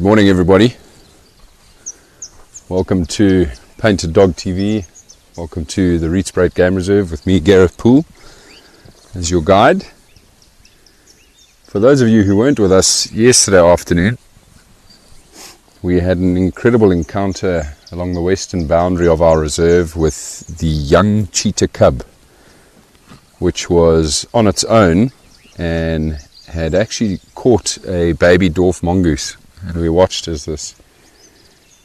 morning, everybody. Welcome to Painted Dog TV. Welcome to the Rietspruit Game Reserve with me, Gareth Poole, as your guide. For those of you who weren't with us yesterday afternoon, we had an incredible encounter along the western boundary of our reserve with the young cheetah cub, which was on its own and had actually caught a baby dwarf mongoose. And we watched as this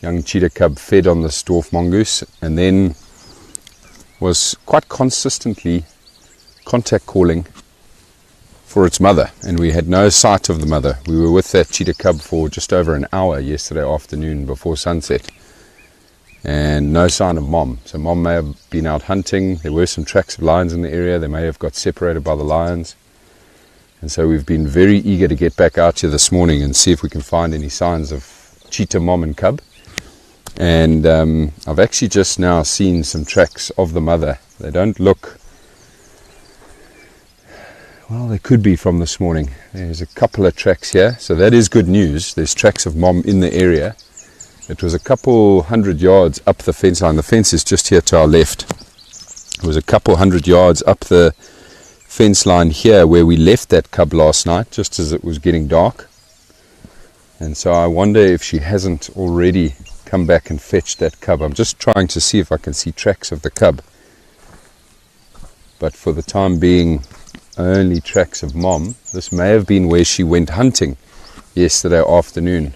young cheetah cub fed on this dwarf mongoose and then was quite consistently contact calling for its mother, and we had no sight of the mother. We were with that cheetah cub for just over an hour yesterday afternoon before sunset, and no sign of mom. So mom may have been out hunting. There were some tracks of lions in the area. They may have got separated by the lions. And so we've been very eager to get back out here this morning and see if we can find any signs of cheetah mom and cub. And I've actually just now seen some tracks of the mother. They don't look, well, they could be from this morning. There's a couple of tracks here, so that is good news. There's tracks of mom in the area. It was a couple hundred yards up the fence line. The fence is just here to our left. It was a couple hundred yards up the fence line here where we left that cub last night, just as it was getting dark. And so I wonder if she hasn't already come back and fetched that cub. I'm just trying to see if I can see tracks of the cub, but for the time being only tracks of mom. This may have been where she went hunting yesterday afternoon.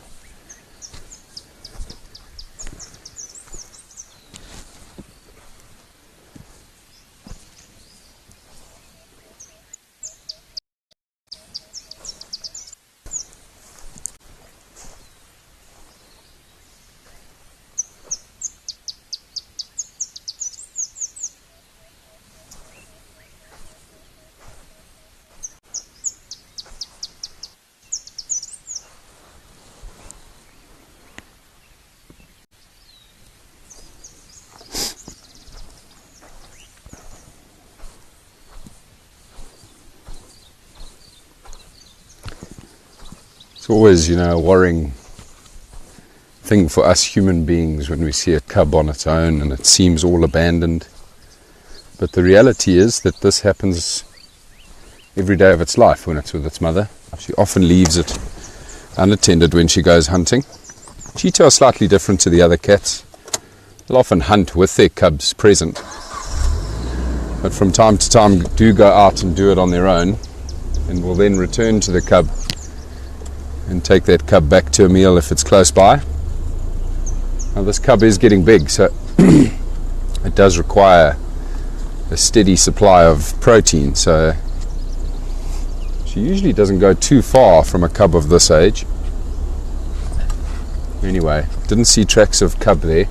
It's always, a worrying thing for us human beings when we see a cub on its own and it seems all abandoned. But the reality is that this happens every day of its life when it's with its mother. She often leaves it unattended when she goes hunting. Cheetah are slightly different to the other cats. They'll often hunt with their cubs present, but from time to time do go out and do it on their own, and will then return to the cub and take that cub back to a meal if it's close by. Now this cub is getting big, so it does require a steady supply of protein, so she usually doesn't go too far from a cub of this age. Anyway, didn't see tracks of cub there.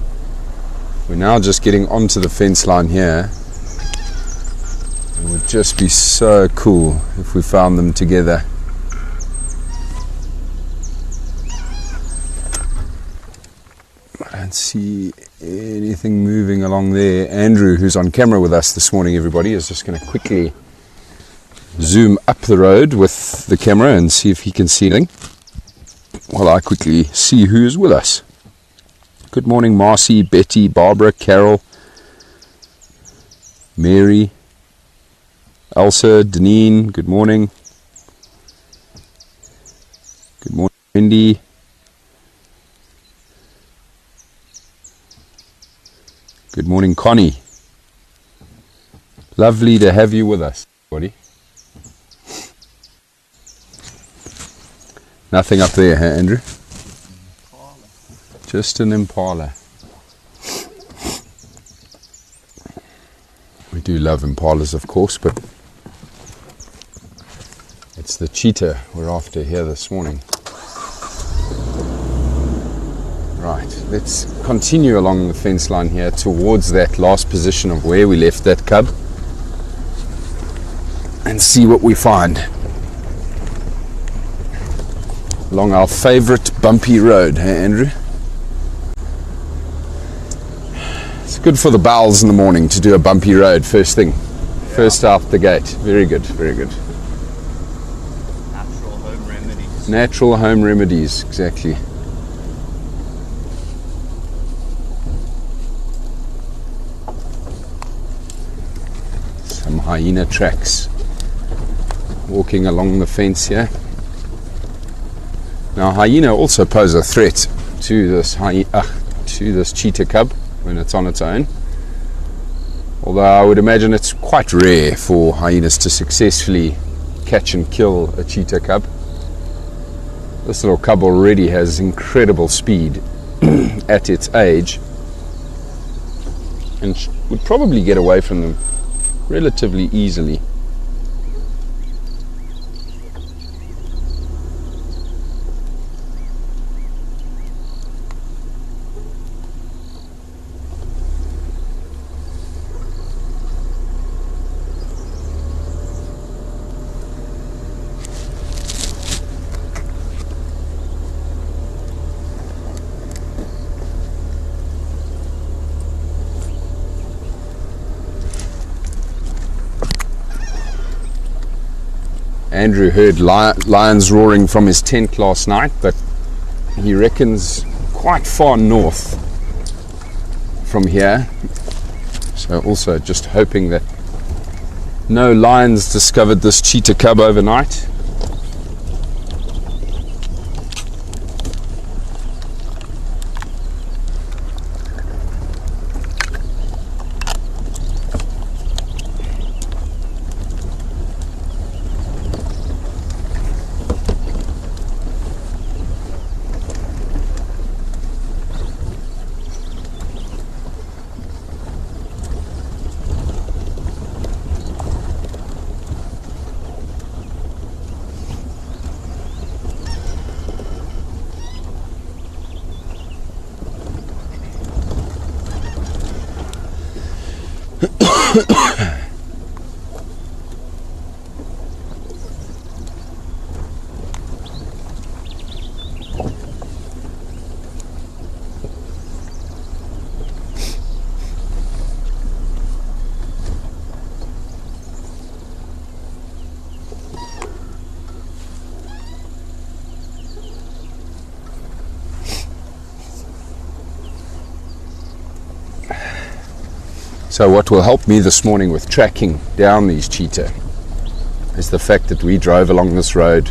We're now just getting onto the fence line here. It would just be so cool if we found them together. I don't see anything moving along there. Andrew, who's on camera with us this morning, everybody, is just going to quickly zoom up the road with the camera and see if he can see anything while I quickly see who is with us. Good morning, Marcy, Betty, Barbara, Carol, Mary, Elsa, Deneen, good morning. Good morning, Wendy. Good morning, Connie. Lovely to have you with us, everybody. Nothing up there, huh, Andrew? Just an impala. We do love impalas, of course, but it's the cheetah we're after here this morning. Right, let's continue along the fence line here towards that last position of where we left that cub and see what we find along our favorite bumpy road, hey Andrew? It's good for the bowels in the morning to do a bumpy road first thing, first out the gate. Very good, very good. Natural home remedies. Natural home remedies, exactly. hyena tracks walking along the fence here. Now hyena also pose a threat to this cheetah cub when it's on its own, although I would imagine it's quite rare for hyenas to successfully catch and kill a cheetah cub. This little cub already has incredible speed at its age and would probably get away from them relatively easily. Andrew heard lions roaring from his tent last night, but he reckons quite far north from here. So also just hoping that no lions discovered this cheetah cub overnight. So what will help me this morning with tracking down these cheetah is the fact that we drove along this road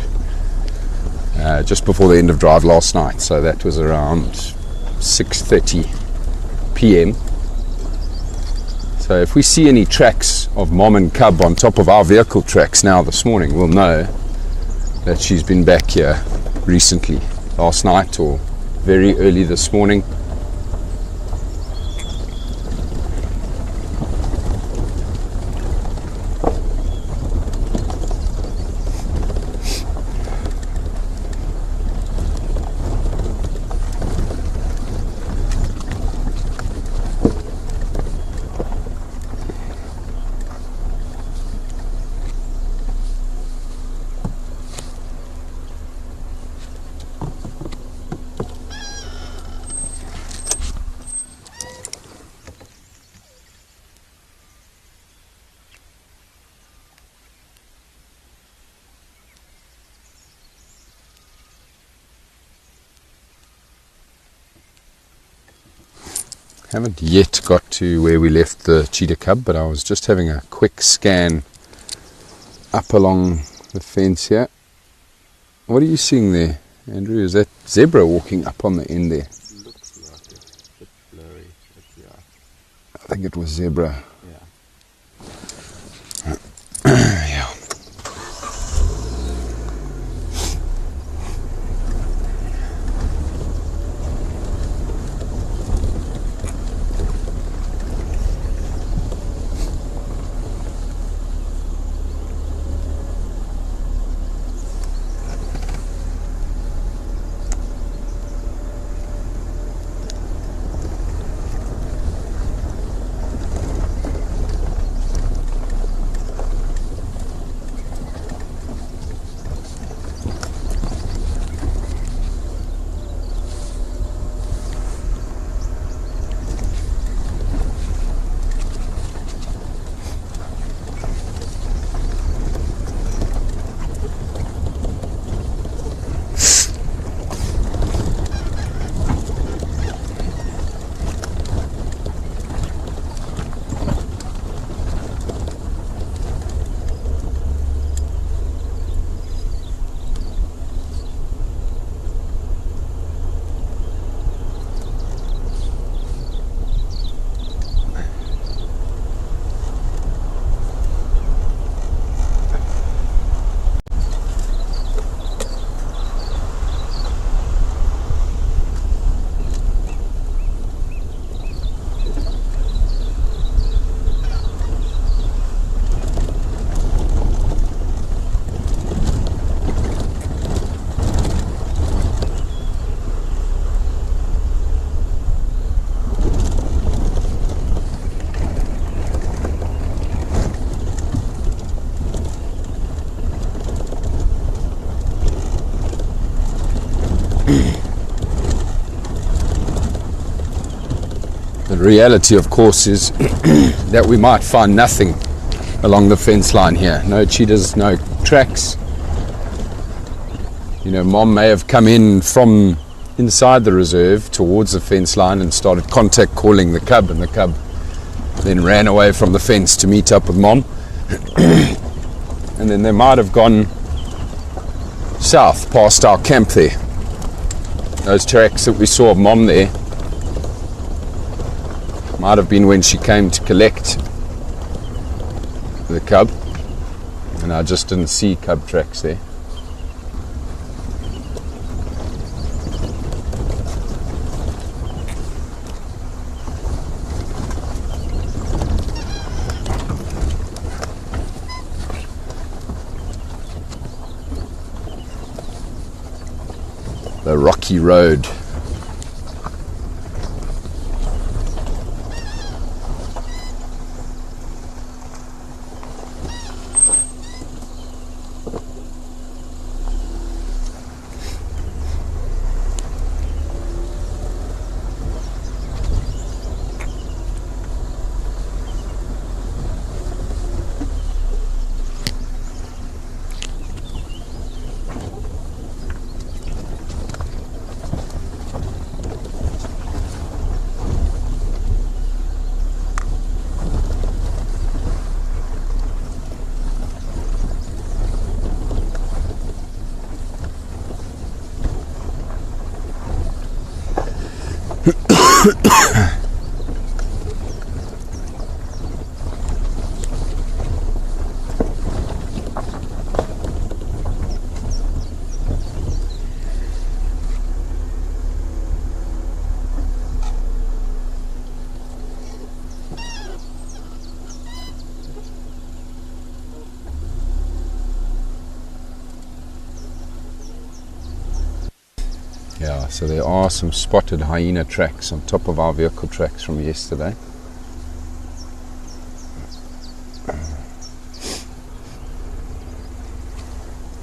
just before the end of drive last night. So that was around 6:30 p.m. So if we see any tracks of mom and cub on top of our vehicle tracks now this morning, we'll know that she's been back here recently, last night or very early this morning. Haven't yet got to where we left the cheetah cub, but I was just having a quick scan up along the fence here. What are you seeing there, Andrew? Is that zebra walking up on the end there? Looks like a bit blurry, but yeah. I think it was zebra. Yeah. Yeah. The reality, of course, is that we might find nothing along the fence line here. No cheetahs, no tracks. You know, Mom may have come in from inside the reserve towards the fence line and started contact calling the cub, and the cub then ran away from the fence to meet up with Mom. And then they might have gone south past our camp there. Those tracks that we saw of Mom there might have been when she came to collect the cub, and I just didn't see cub tracks there. The rocky road. Yeah, so there are some spotted hyena tracks on top of our vehicle tracks from yesterday.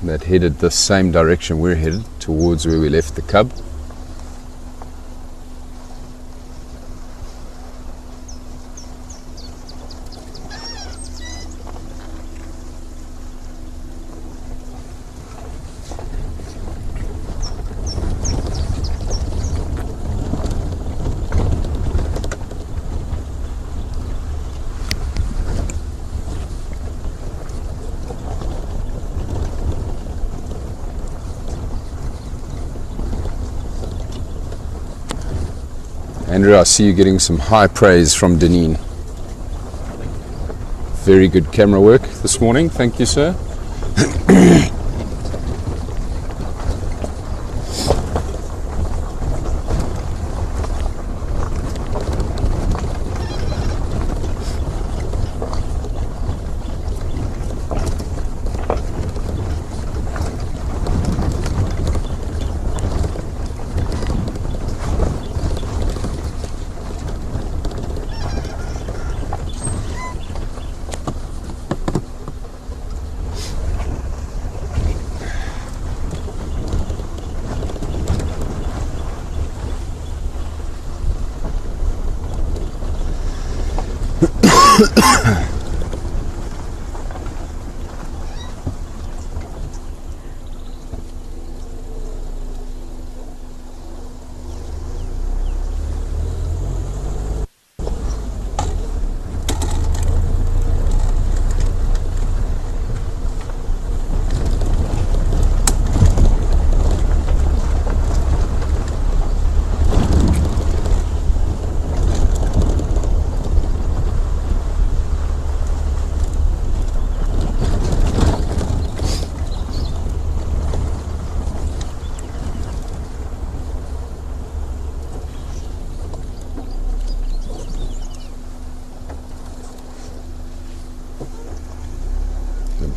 That headed the same direction we're headed, towards where we left the cub. Andrew, I see you getting some high praise from Deneen. Very good camera work this morning. Thank you, sir.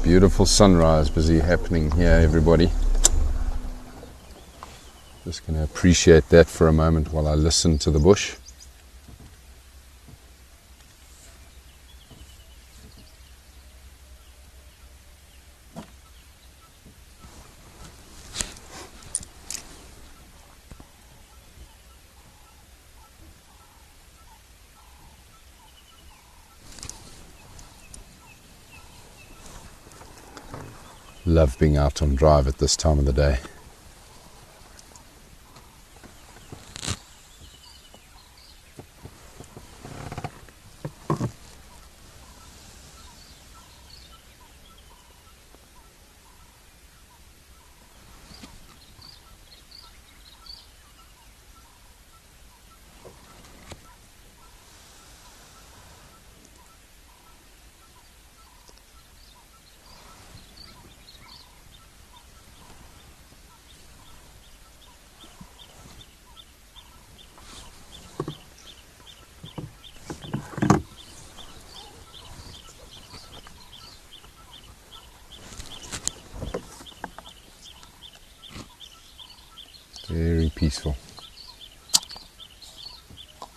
Beautiful sunrise busy happening here, everybody. Just going to appreciate that for a moment while I listen to the bush. Love being out on drive at this time of the day. Very peaceful.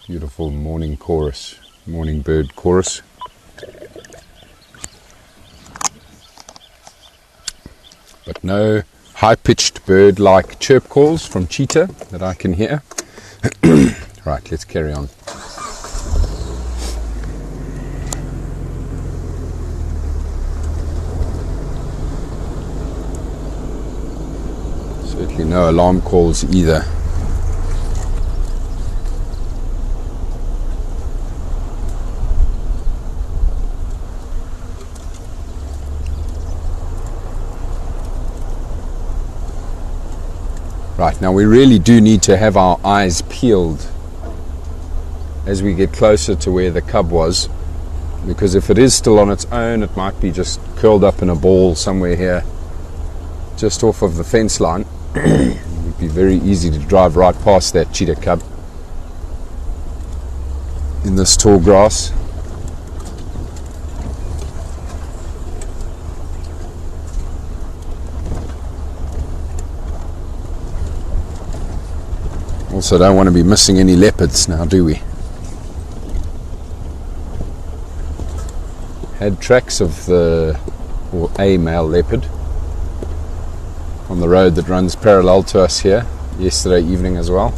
Beautiful morning chorus, morning bird chorus. But no high-pitched bird-like chirp calls from cheetah that I can hear. Right, let's carry on. Certainly no alarm calls either. Right, now we really do need to have our eyes peeled as we get closer to where the cub was, because if it is still on its own, it might be just curled up in a ball somewhere here, just off of the fence line. It would be very easy to drive right past that cheetah cub in this tall grass. Also don't want to be missing any leopards now, do we? Had tracks of a male leopard on the road that runs parallel to us here yesterday evening as well.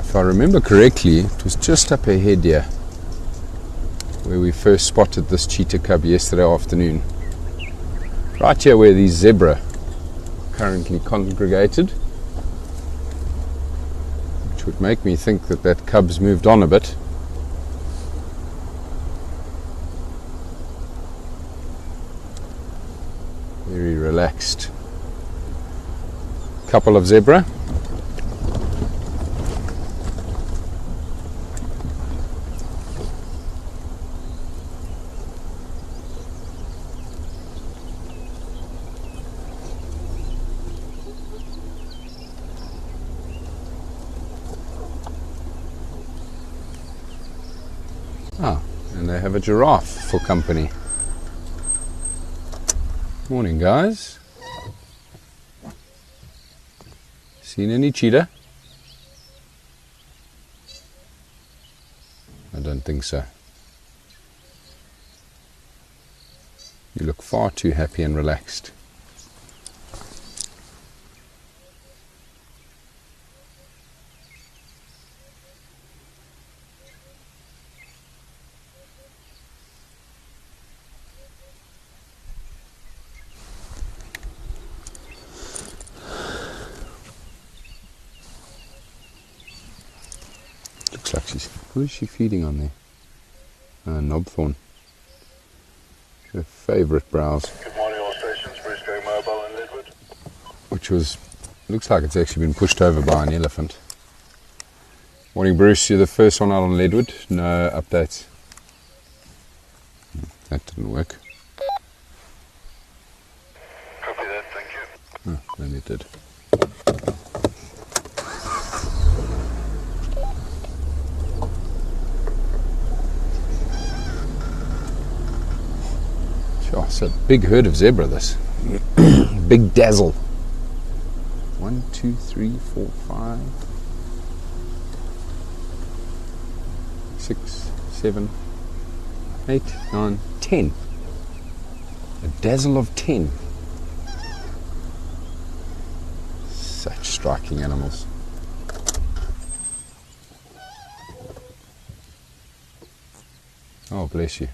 If I remember correctly, it was just up ahead here where we first spotted this cheetah cub yesterday afternoon. Right here where these zebra currently congregated, which would make me think that that cub's moved on a bit. Very relaxed couple of zebra. Ah, and they have a giraffe for company. Morning, guys. Seen any cheetah? I don't think so. You look far too happy and relaxed. Looks like she's... What is she feeding on there? Knobthorn. Her favourite browse. Good morning, all stations. Bruce going mobile in Leadwood. Which was... Looks like it's actually been pushed over by an elephant. Morning, Bruce. You're the first one out on Leadwood. No updates. That didn't work. Copy that, thank you. Oh, maybe it did. Sure, it's a big herd of zebra, this. Big dazzle. 1, 2, 3, 4, 5, 6, 7, 8, 9, 10. A dazzle of 10. Such striking animals. Oh, bless you.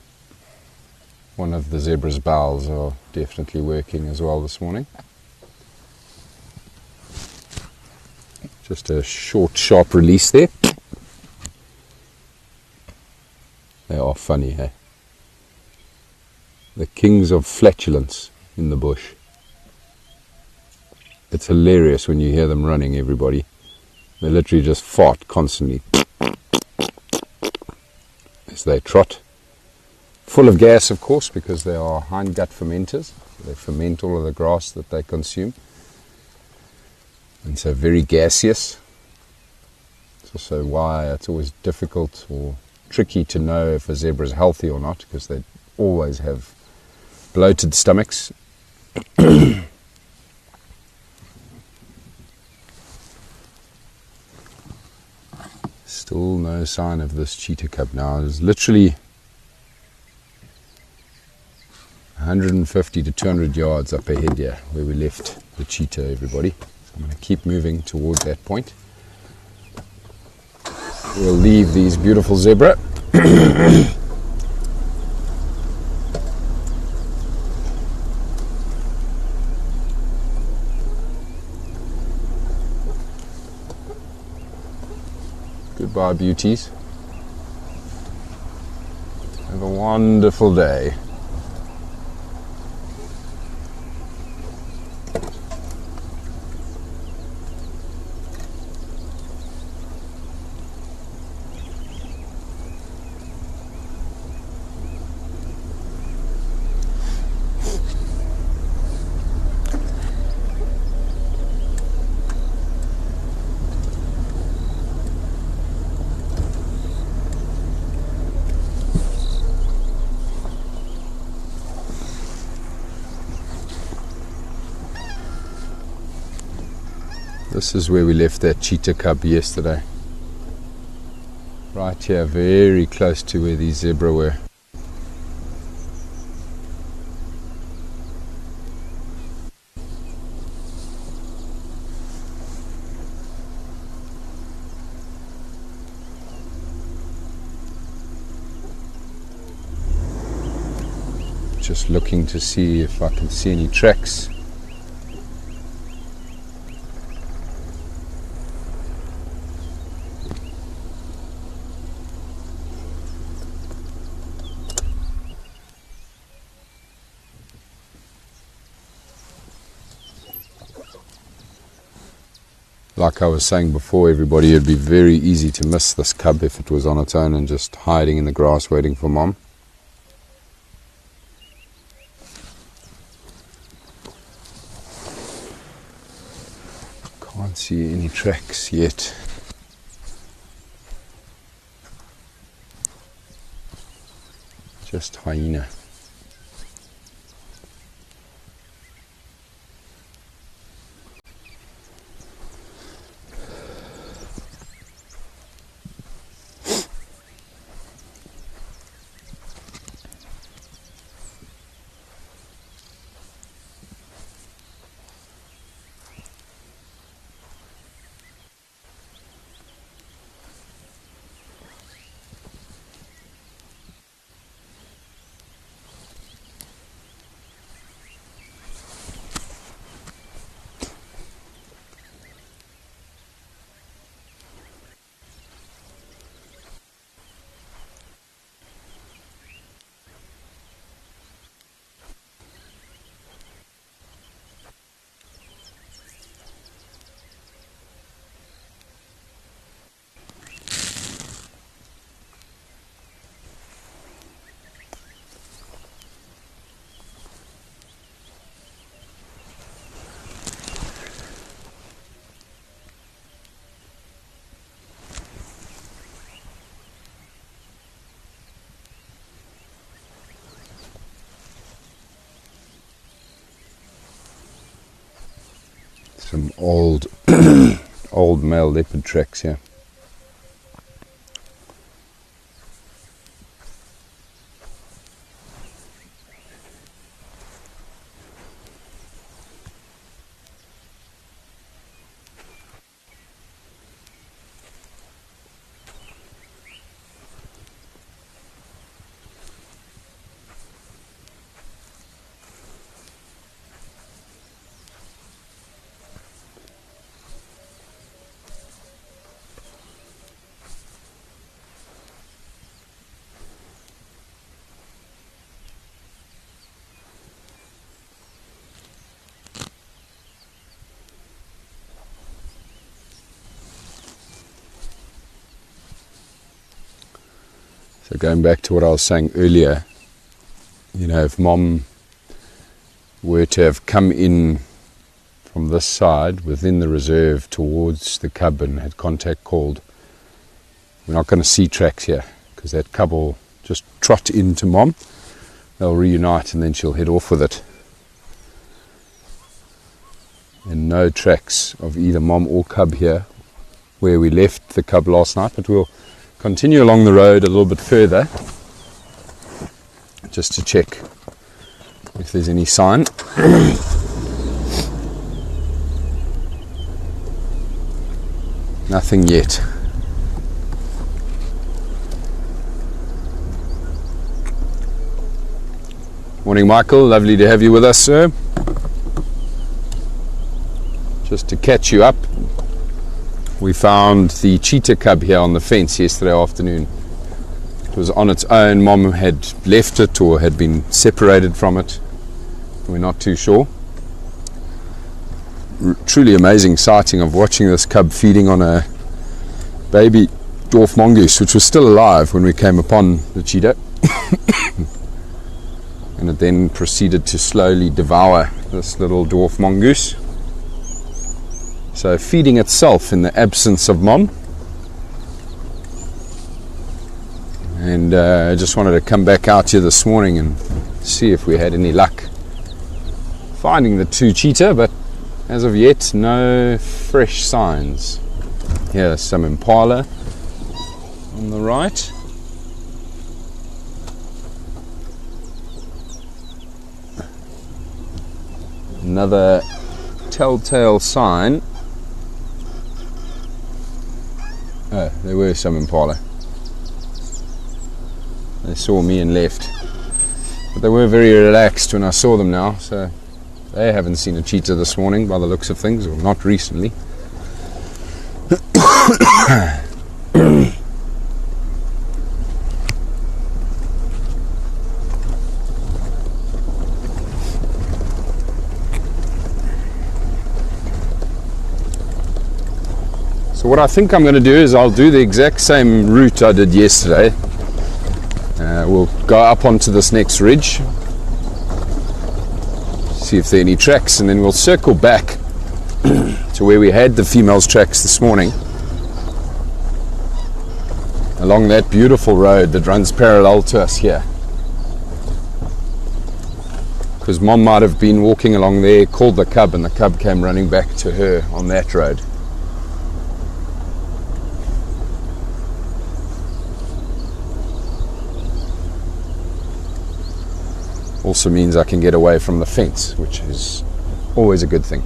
One of the zebra's bowels are definitely working as well this morning. Just a short, sharp release there. They are funny, hey? The kings of flatulence in the bush. It's hilarious when you hear them running, everybody. They literally just fart constantly as they trot. Full of gas, of course, because they are hindgut fermenters. They ferment all of the grass that they consume. And so very gaseous. It's also why it's always difficult or tricky to know if a zebra is healthy or not, because they always have bloated stomachs. Still no sign of this cheetah cub now. There's literally 150 to 200 yards up ahead here where we left the cheetah, everybody. So I'm going to keep moving towards that point. We'll leave these beautiful zebra. Goodbye, beauties. Have a wonderful day. This is where we left that cheetah cub yesterday. Right here, very close to where these zebra were. Just looking to see if I can see any tracks. Like I was saying before, everybody, it'd be very easy to miss this cub if it was on its own and just hiding in the grass waiting for mom. Can't see any tracks yet. Just hyena. Some old old male leopard tracks here. So going back to what I was saying earlier, you know, if Mom were to have come in from this side within the reserve towards the cub and had contact called, we're not going to see tracks here because that cub will just trot into Mom. They'll reunite and then she'll head off with it. And no tracks of either Mom or cub here where we left the cub last night, but we'll continue along the road a little bit further just to check if there's any sign. Nothing yet. Morning, Michael. Lovely to have you with us, sir. Just to catch you up, we found the cheetah cub here on the fence yesterday afternoon. It was on its own. Mom had left it or had been separated from it. We're not too sure. Truly amazing sighting of watching this cub feeding on a baby dwarf mongoose, which was still alive when we came upon the cheetah. And it then proceeded to slowly devour this little dwarf mongoose. So feeding itself in the absence of Mom. And I just wanted to come back out here this morning and see if we had any luck finding the two cheetah, but as of yet, no fresh signs. Here's some impala on the right. Another telltale sign. Oh, there were some impala. They saw me and left. But they were very relaxed when I saw them now, so they haven't seen a cheetah this morning by the looks of things, or not recently. So what I think I'm going to do is I'll do the exact same route I did yesterday. We'll go up onto this next ridge, see if there are any tracks, and then we'll circle back to where we had the female's tracks this morning, along that beautiful road that runs parallel to us here. because Mom might have been walking along there, called the cub, and the cub came running back to her on that road. Also means I can get away from the fence, which is always a good thing.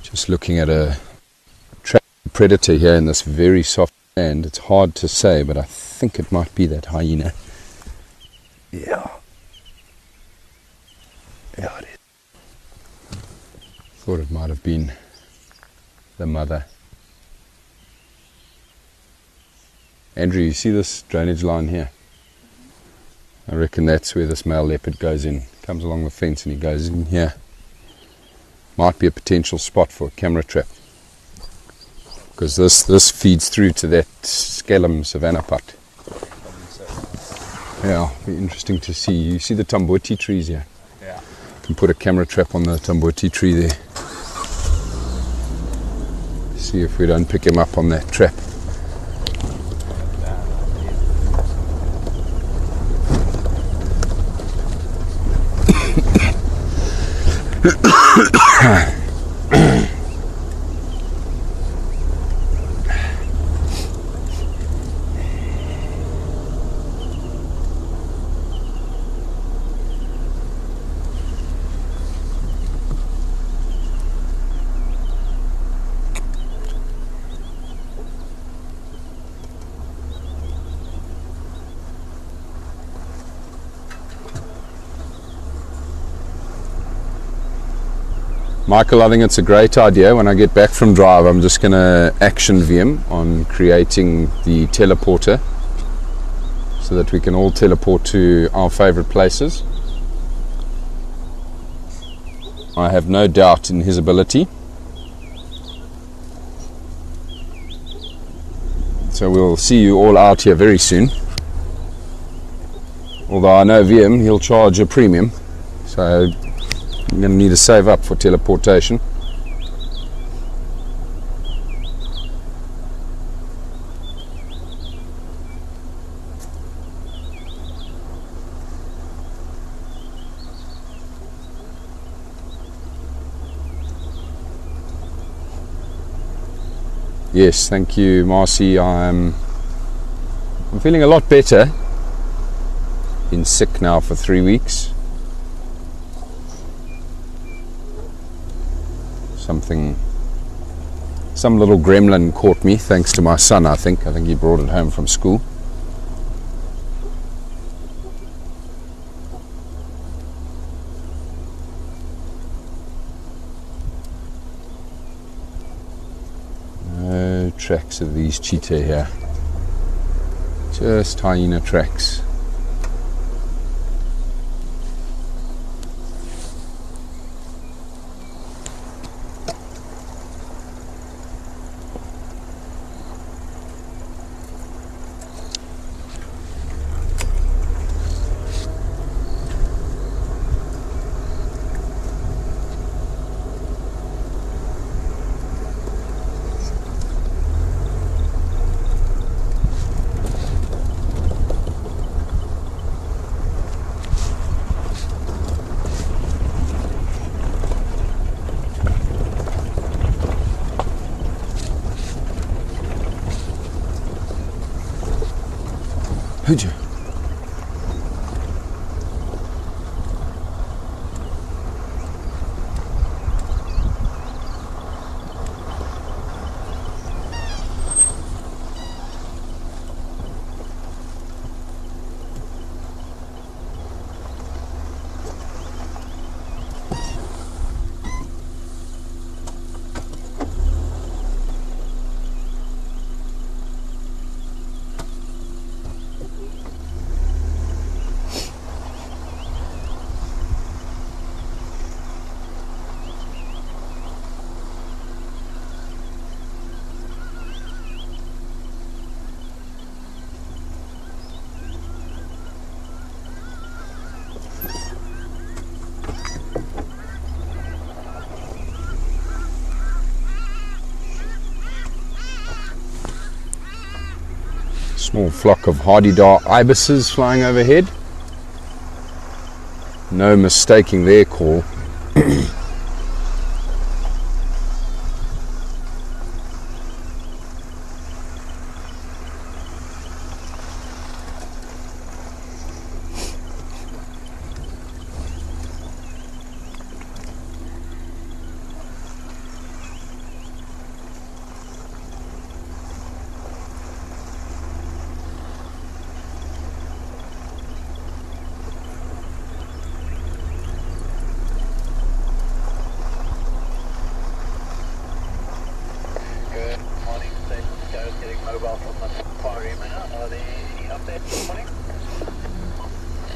Just looking at a predator here in this very soft sand. It's hard to say, but I think it might be that hyena. Yeah. Yeah, it is. Thought it might have been the mother. Andrew, you see this drainage line here? I reckon that's where this male leopard goes in. Comes along the fence and he goes in here. Might be a potential spot for a camera trap, because this feeds through to that scalum savanna pot. Yeah, be interesting to see. You see the tamboti trees here? Yeah. You can put a camera trap on the tamboti tree there. See if we don't pick him up on that trap. Michael, I think it's a great idea. When I get back from drive, I'm just going to action VM on creating the teleporter so that we can all teleport to our favorite places. I have no doubt in his ability. So we'll see you all out here very soon. Although I know VM, he'll charge a premium. So I'm going to need to save up for teleportation. Yes, thank you, Marcy. I'm feeling a lot better. Been sick now for 3 weeks. Some little gremlin caught me, thanks to my son, I think. I think he brought it home from school. No tracks of these cheetah here. Just hyena tracks. Hooja. Small flock of hardy-dar ibises flying overhead. No mistaking their call. Good morning, Gareth getting mobile from the far emitter. Are there any updates this morning?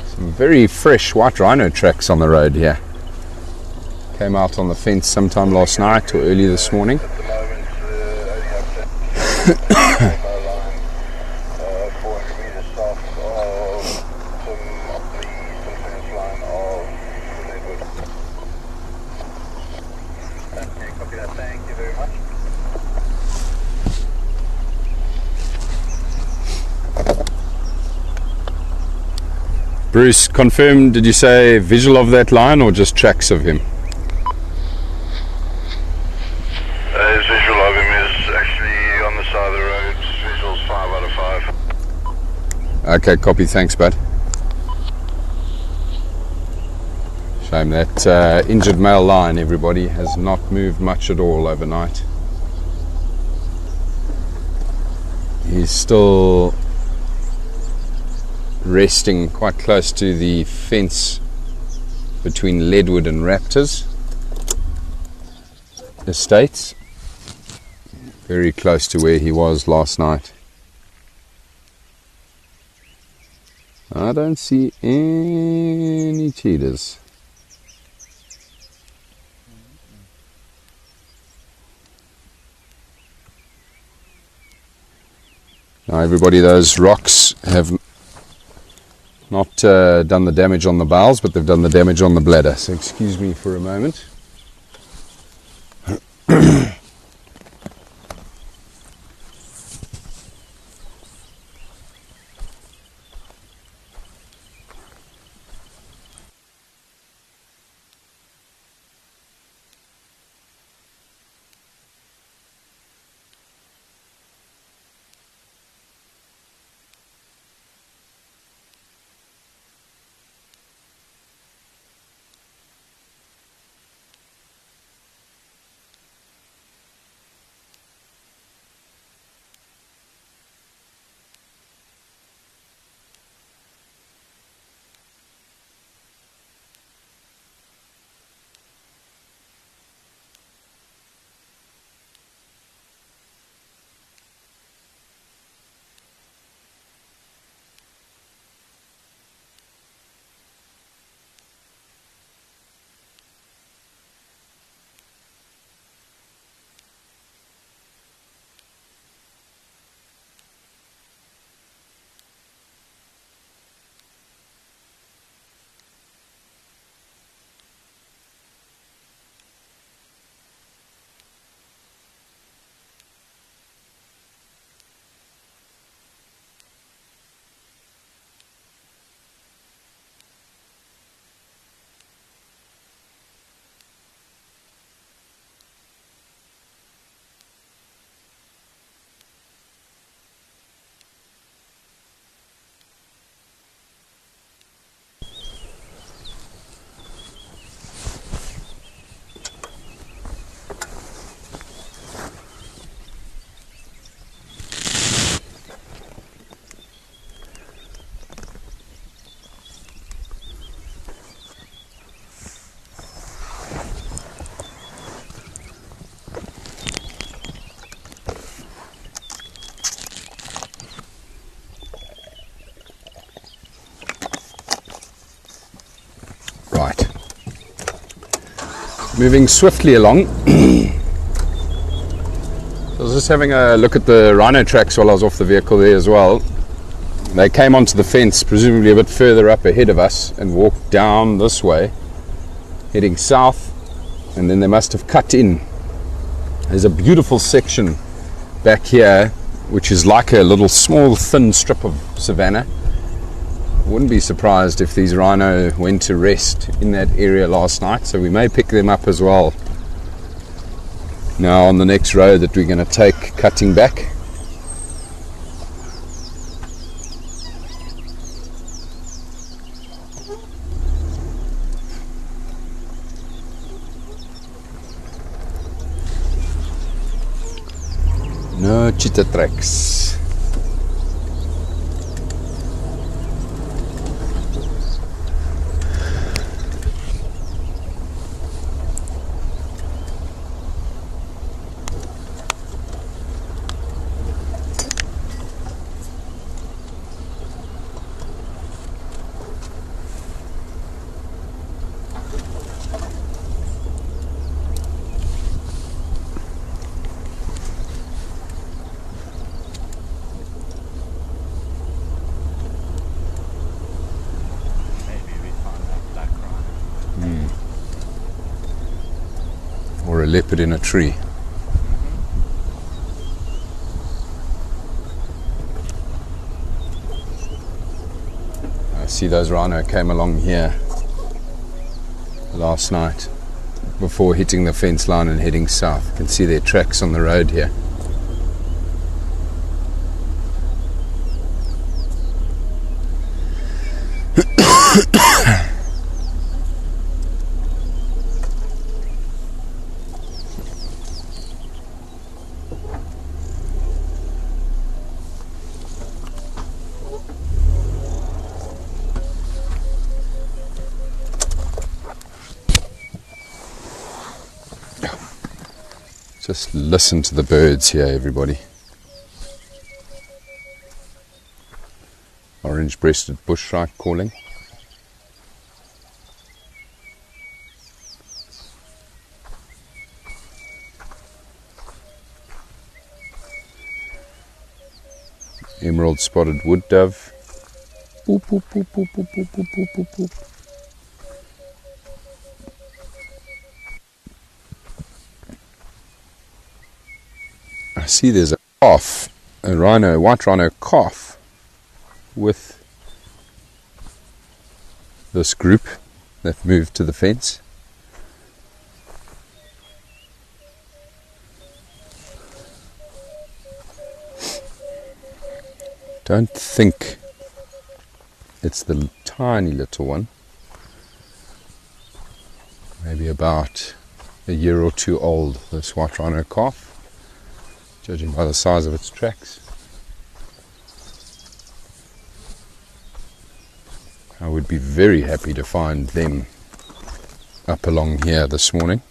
Some very fresh white rhino tracks on the road here. Came out on the fence sometime last night or early this morning. At the moment, only update no line, 400 meters south of the eastern fence line of Redwood. Okay, copy that. Thank you very much. Bruce, confirm, did you say visual of that line or just tracks of him? His visual of him is actually on the side of the road. Visuals 5 out of 5. Okay, copy, thanks bud. Shame that injured male lion, everybody, has not moved much at all overnight. He's still resting quite close to the fence between Leadwood and Raptors estates, very close to where he was last night. I don't see any cheetahs. Now everybody, those rocks have not done the damage on the bowels, but they've done the damage on the bladder. So excuse me for a moment. moving swiftly along. I was just having a look at the rhino tracks while I was off the vehicle there as well. They came onto the fence, presumably a bit further up ahead of us, and walked down this way, heading south, and then they must have cut in. There's a beautiful section back here, which is like a little small thin strip of savanna. Wouldn't be surprised if these rhino went to rest in that area last night, so we may pick them up as well now on the next road that we're going to take cutting back. No cheetah tracks. Or a leopard in a tree. I see those rhino came along here last night before hitting the fence line and heading south. You can see their tracks on the road here. Just listen to the birds here, everybody. Orange-breasted bushshrike calling. Emerald spotted wood dove. Boop, boop, boop, boop, boop, boop, boop, boop, boop, boop. I see there's a calf, a rhino, white rhino calf with this group that moved to the fence. Don't think it's the tiny little one. Maybe about a year or two old, this white rhino calf, judging by the size of its tracks. I would be very happy to find them up along here this morning.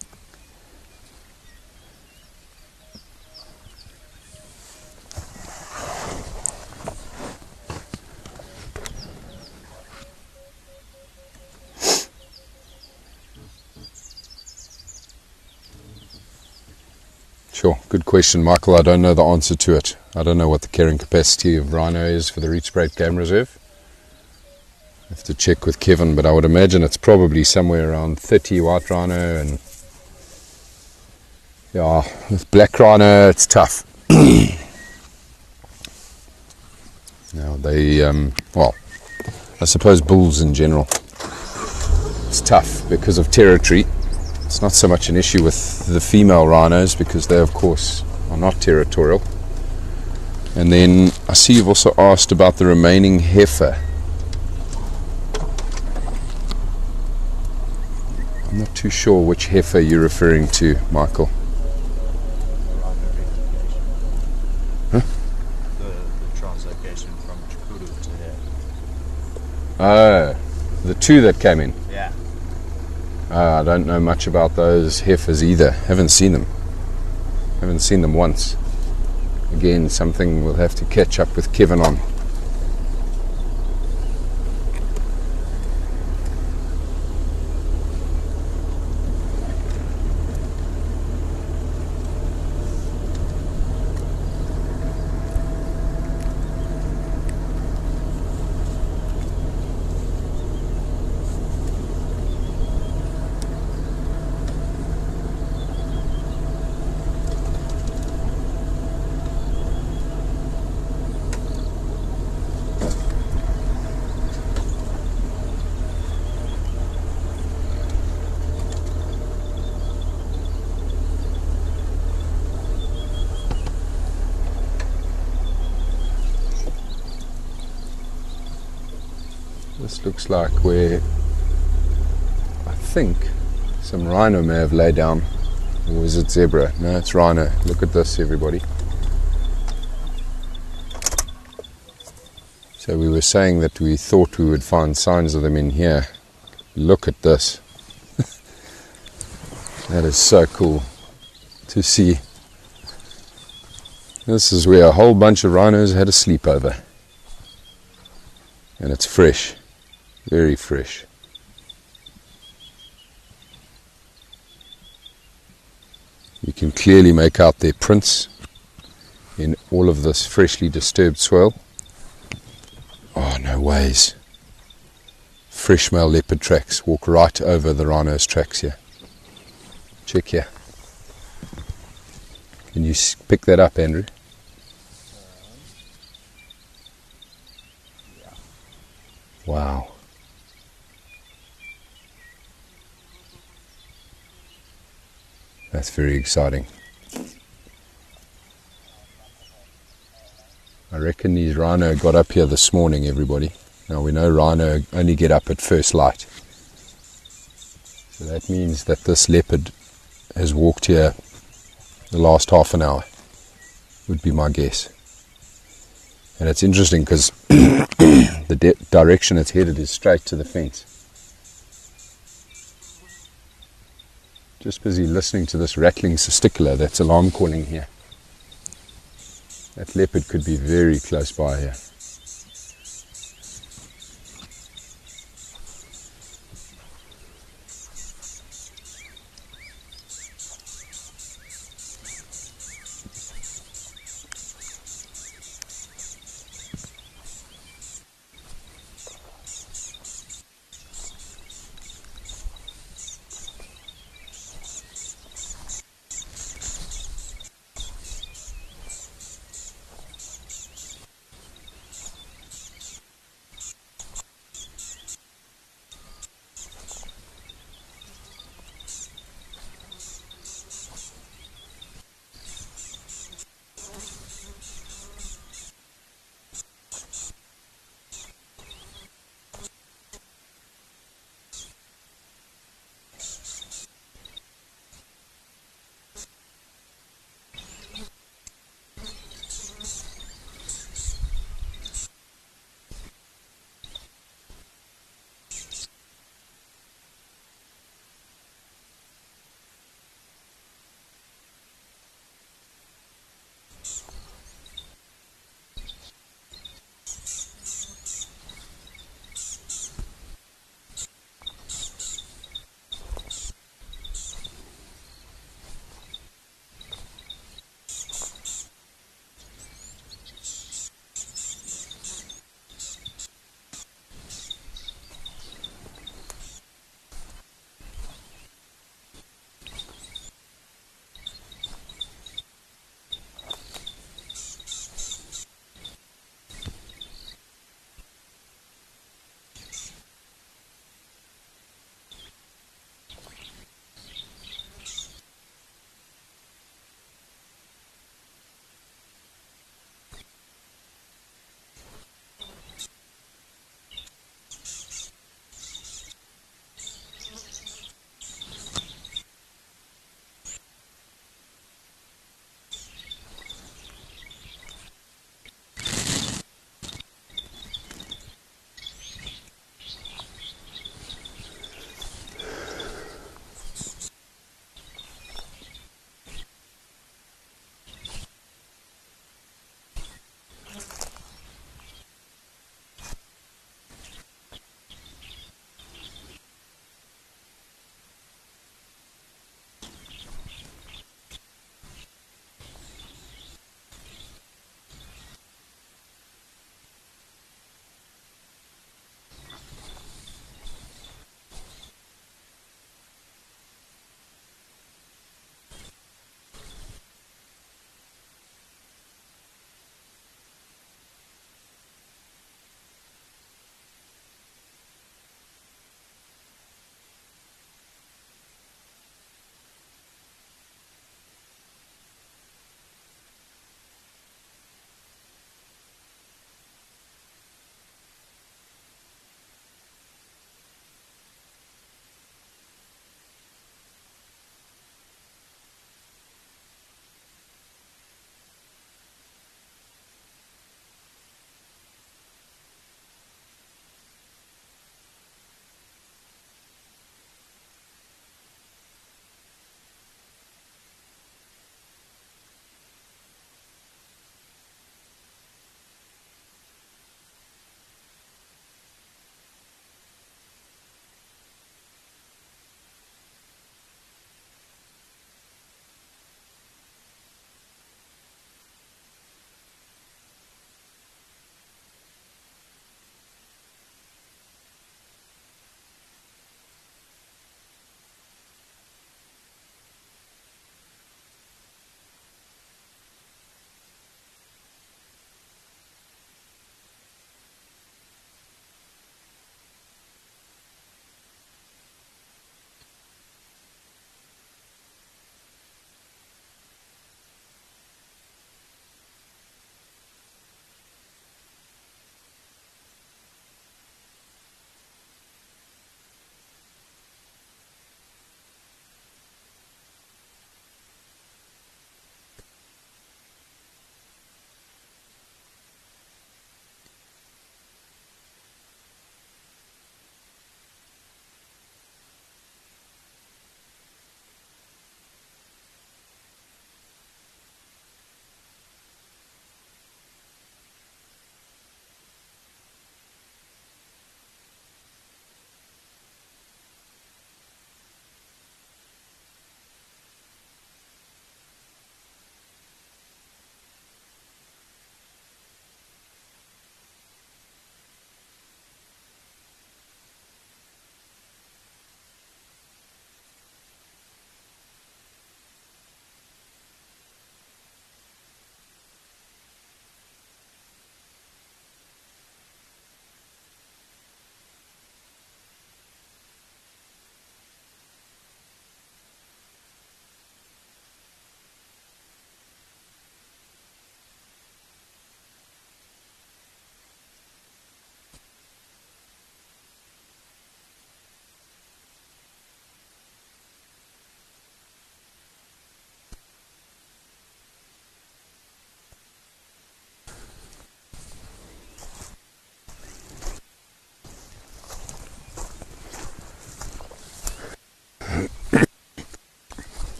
Sure, good question, Michael. I don't know the answer to it. I don't know what the carrying capacity of rhino is for the Rietspruit Game Reserve. I have to check with Kevin, but I would imagine it's probably somewhere around 30 white rhino, and yeah, with black rhino it's tough. Now they, well, I suppose bulls in general, it's tough because of territory. It's not so much an issue with the female rhinos because they, of course, are not territorial. And then I see you've also asked about the remaining heifer. I'm not too sure which heifer you're referring to, Michael. Huh? The translocation from Poole to here. Oh, the two that came in. Yeah. I don't know much about those heifers either. Haven't seen them. Haven't seen them once. Again, something we'll have to catch up with Kevin on. This looks like where I think some rhino may have laid down. Or is it zebra? No, it's rhino. Look at this, everybody. So we were saying that we thought we would find signs of them in here. Look at this. That is so cool to see. This is where a whole bunch of rhinos had a sleepover. And it's fresh. Very fresh. You can clearly make out their prints in all of this freshly disturbed soil. Oh, no ways. Fresh male leopard tracks walk right over the rhino's tracks here. Check here. Can you pick that up, Andrew? Wow. That's very exciting. I reckon these rhino got up here this morning, everybody. Now we know rhino only get up at first light. So that means that this leopard has walked here the last half an hour, would be my guess. And it's interesting because the direction it's headed is straight to the fence. Just busy listening to this rattling testicular that's alarm calling here. That leopard could be very close by here.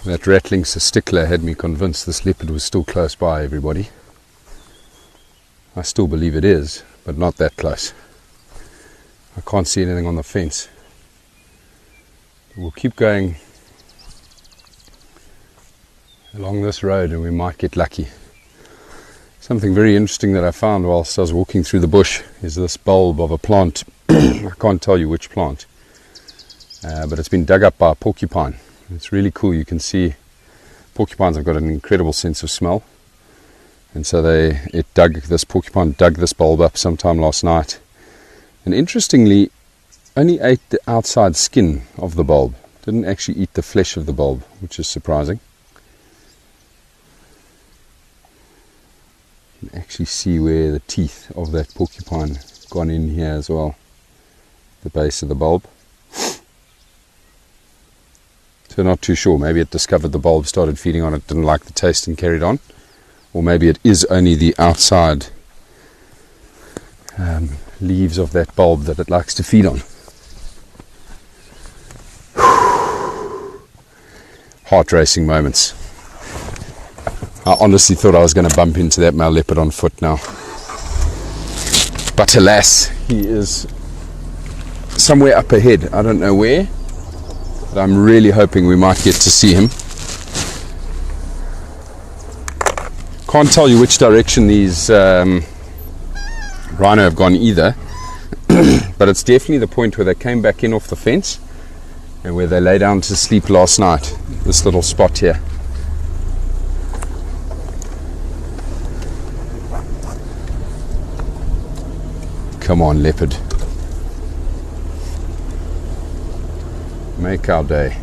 That rattling stickler had me convinced this leopard was still close by, everybody. I still believe it is, but not that close. I can't see anything on the fence. We'll keep going along this road and we might get lucky. Something very interesting that I found whilst I was walking through the bush is this bulb of a plant. I can't tell you which plant, but it's been dug up by a porcupine. It's really cool. You can see porcupines have got an incredible sense of smell, and so this porcupine dug this bulb up sometime last night, and interestingly only ate the outside skin of the bulb, didn't actually eat the flesh of the bulb, which is surprising. You can actually see where the teeth of that porcupine gone in here as well, the base of the bulb. So not too sure, maybe it discovered the bulb, started feeding on it, didn't like the taste and carried on. Or maybe it is only the outside leaves of that bulb that it likes to feed on. Heart racing moments. I honestly thought I was going to bump into that male leopard on foot now. But alas, he is somewhere up ahead. I don't know where. But I'm really hoping we might get to see him. Can't tell you which direction these rhino have gone either, but it's definitely the point where they came back in off the fence and where they lay down to sleep last night, this little spot here. Come on, leopard. Make our day.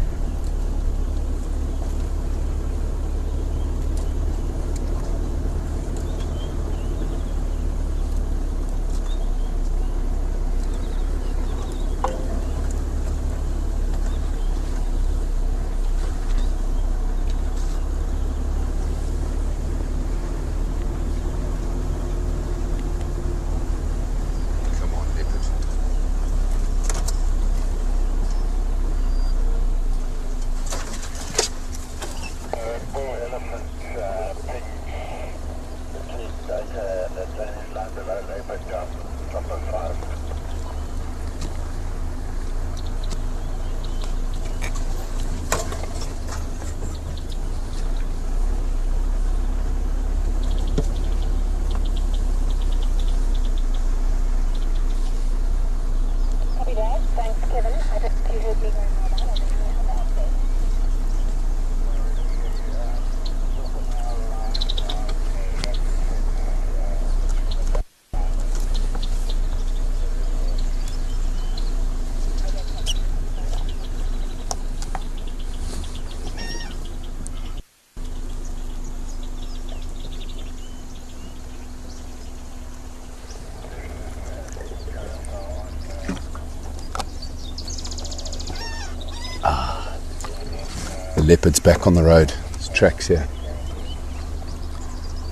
The leopard's back on the road. There's tracks here.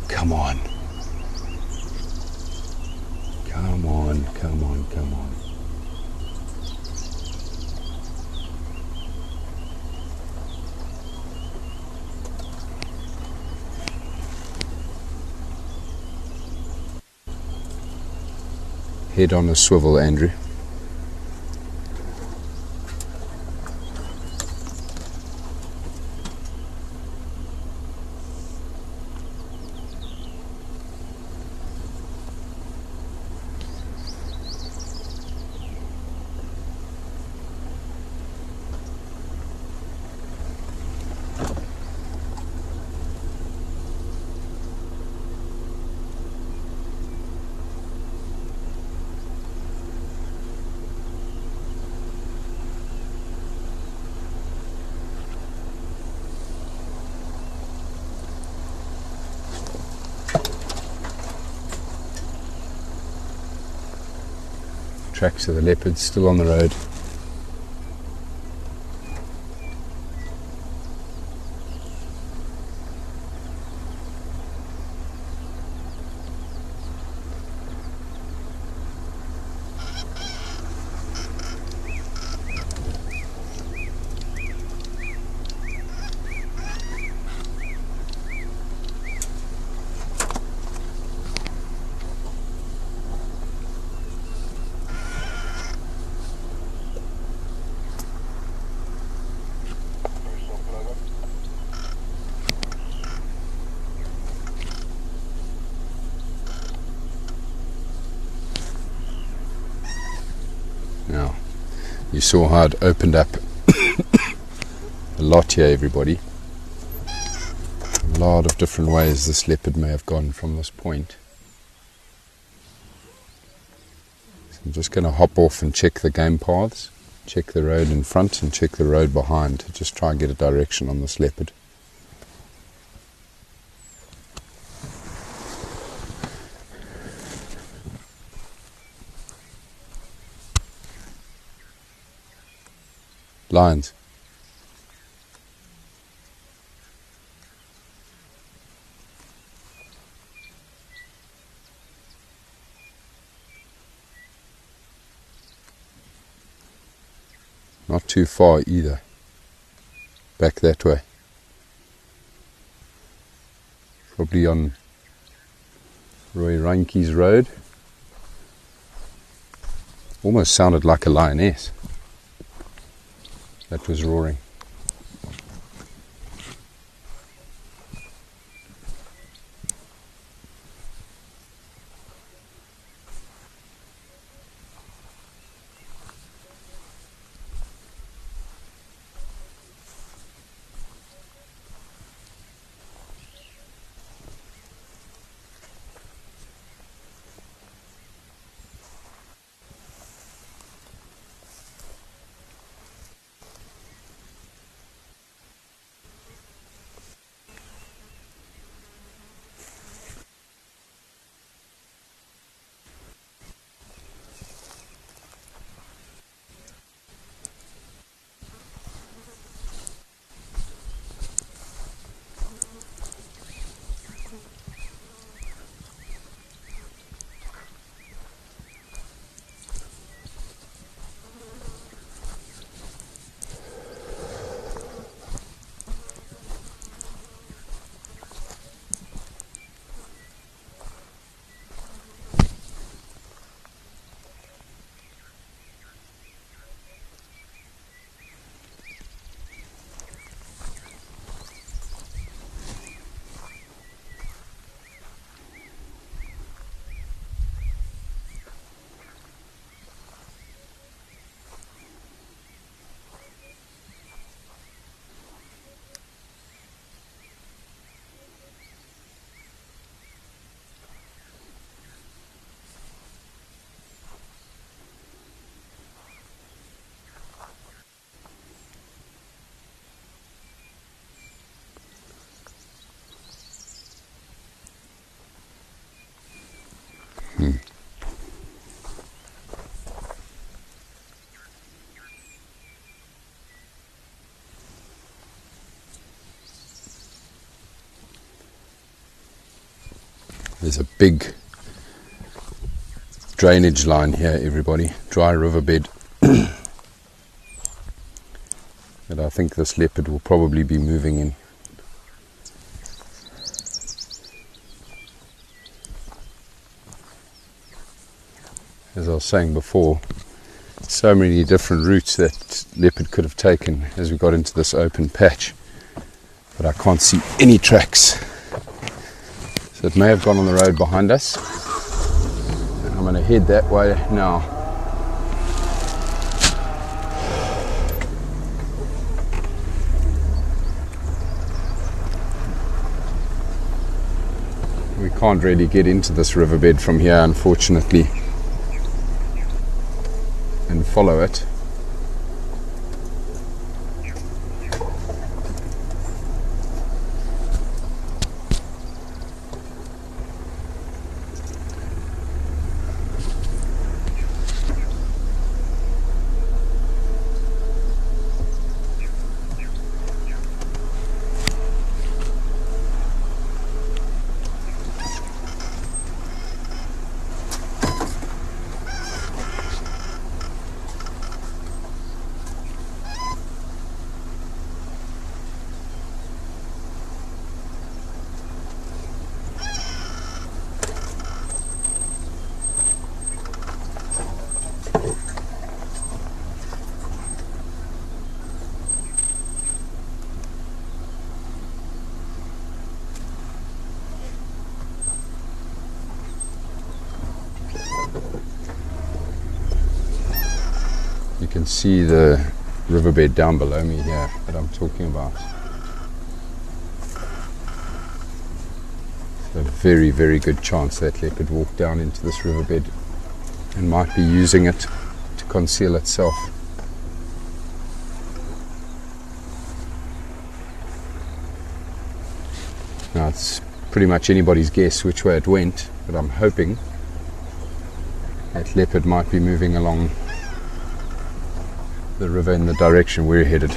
Come on. Come on, come on, come on. Head on a swivel, Andrew. Tracks of the leopards still on the road. You saw how it opened up a lot here, everybody. A lot of different ways this leopard may have gone from this point. So I'm just going to hop off and check the game paths, check the road in front and check the road behind to just try and get a direction on this leopard. Lions. Not too far either. Back that way. Probably on Roy Reinke's road. Almost sounded like a lioness that was roaring. There's a big drainage line here, everybody, dry riverbed that I think this leopard will probably be moving in. As I was saying before, so many different routes that leopard could have taken as we got into this open patch, but I can't see any tracks. So it may have gone on the road behind us. I'm going to head that way now. We can't really get into this riverbed from here, unfortunately, and follow it. can see the riverbed down below me here that I'm talking about. So a very, very good chance that leopard walked down into this riverbed and might be using it to conceal itself. Now it's pretty much anybody's guess which way it went, but I'm hoping that leopard might be moving along the river in the direction we're headed.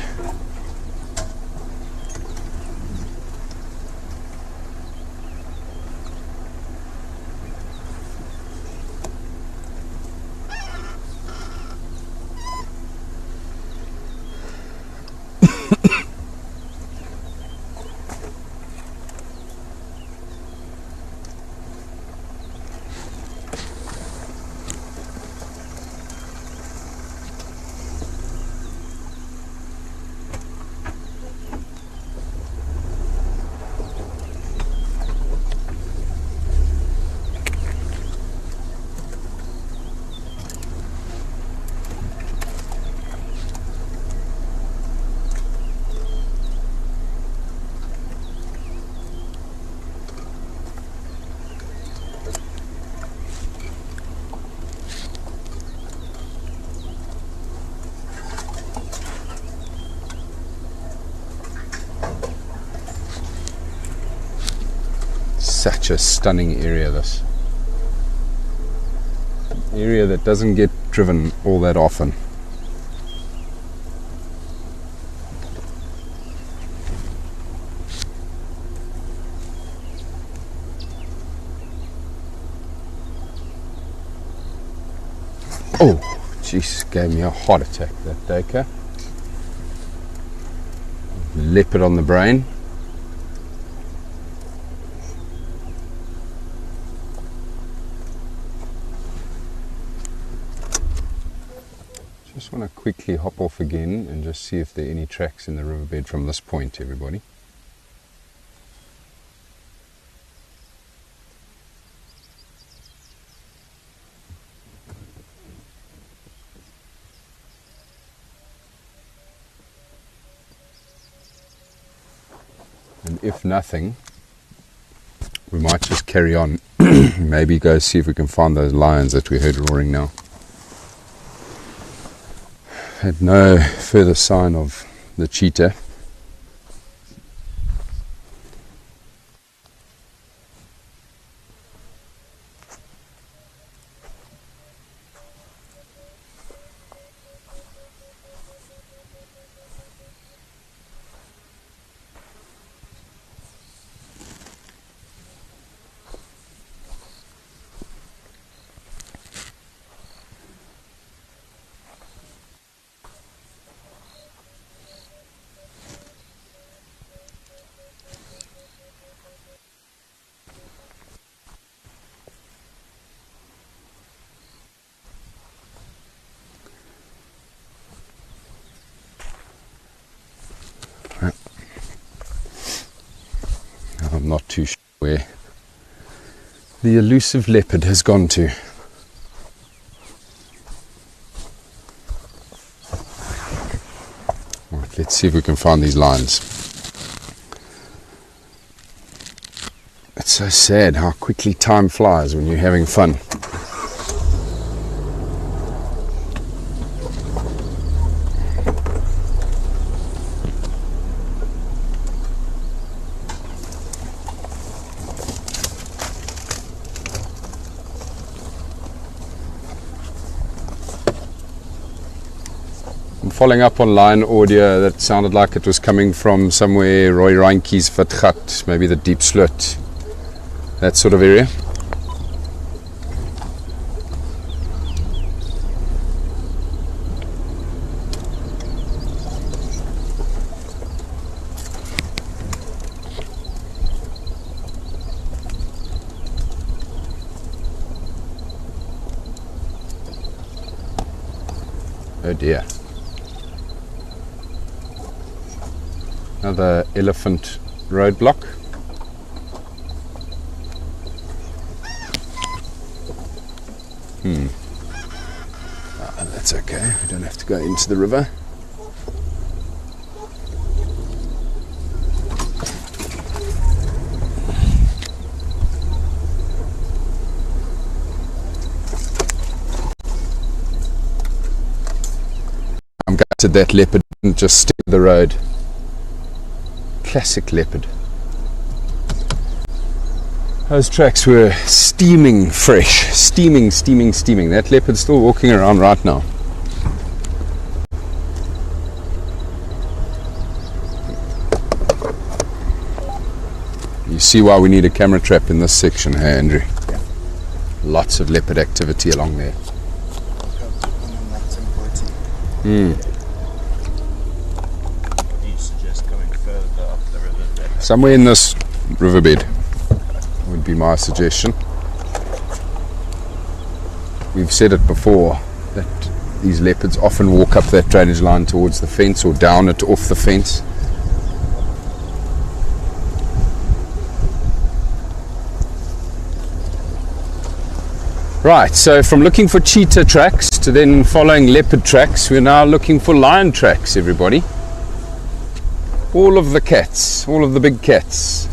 Such a stunning area, this. An area that doesn't get driven all that often. Oh, jeez, gave me a heart attack that Daker. Leopard on the brain. Just want to quickly hop off again and just see if there are any tracks in the riverbed from this point, everybody. And if nothing, we might just carry on. Maybe go see if we can find those lions that we heard roaring now. Had no further sign of the cheetah. I'm not too sure where the elusive leopard has gone to. Right, let's see if we can find these lions. It's so sad how quickly time flies when you're having fun. Following up on line audio that sounded like it was coming from somewhere Roy Reinke's Vatgat, maybe the Deep Slut, that sort of area. Oh dear. Another elephant roadblock. That's okay, we don't have to go into the river. I'm gutted that leopard didn't just stick to the road. Classic leopard. Those tracks were steaming fresh. Steaming. That leopard's still walking around right now. You see why we need a camera trap in this section, hey Andrew? Yeah. Lots of leopard activity along there. Do you suggest going further up the river then? Somewhere in this riverbed would be my suggestion. We've said it before that these leopards often walk up that drainage line towards the fence or down it off the fence. Right, so from looking for cheetah tracks to then following leopard tracks, we're now looking for lion tracks, everybody. All of the cats, all of the big cats.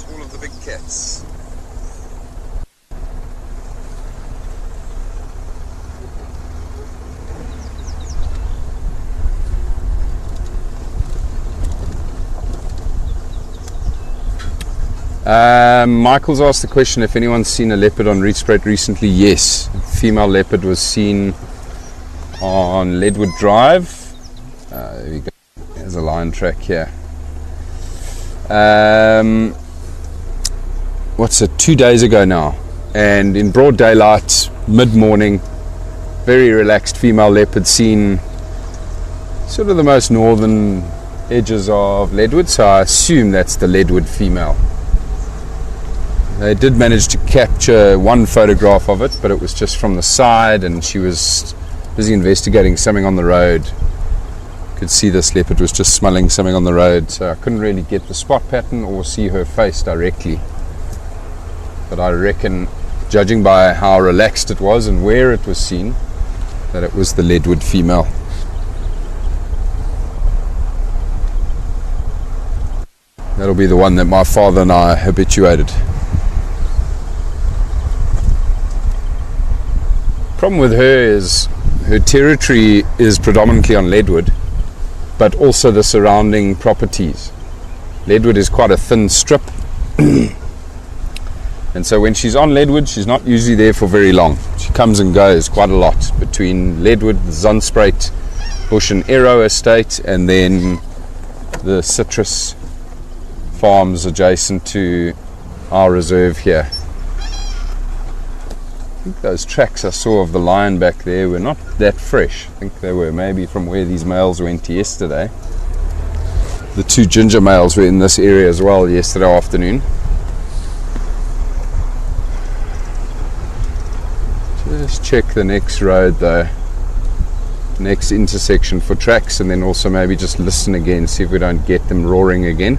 All of the big cats. Michael's asked the question if anyone's seen a leopard on Rietspruit recently. Yes, a female leopard was seen on Leadwood Drive. There we go. There's a lion track here. What's it, 2 days ago now, and in broad daylight, mid-morning, very relaxed female leopard seen sort of the most northern edges of Leadwood, so I assume that's the Leadwood female. They did manage to capture one photograph of it, but it was just from the side and she was busy investigating something on the road. Could see this leopard was just smelling something on the road, so I couldn't really get the spot pattern or see her face directly. But I reckon, judging by how relaxed it was and where it was seen, that it was the Leadwood female. That'll be the one that my father and I habituated. Problem with her is her territory is predominantly on Leadwood, but also the surrounding properties. Leadwood is quite a thin strip, and so when she's on Leadwood, she's not usually there for very long. She comes and goes quite a lot between Leadwood, the Zandspruit Bush and Arrow estate, and then the citrus farms adjacent to our reserve here. I think those tracks I saw of the lion back there were not that fresh. I think they were maybe from where these males went yesterday. The two ginger males were in this area as well yesterday afternoon. Just check the next road though, next intersection for tracks, and then also maybe just listen again, see if we don't get them roaring again.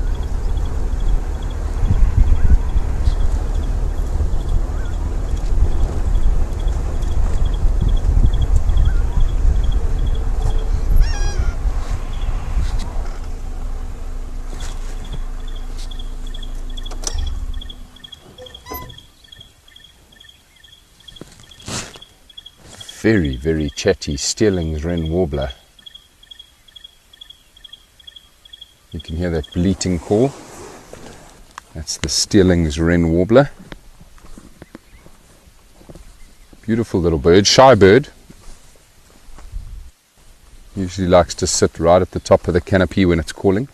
Very, very chatty Sterling's wren warbler. You can hear that bleating call. That's the Sterling's wren warbler. Beautiful little bird, shy bird. Usually likes to sit right at the top of the canopy when it's calling.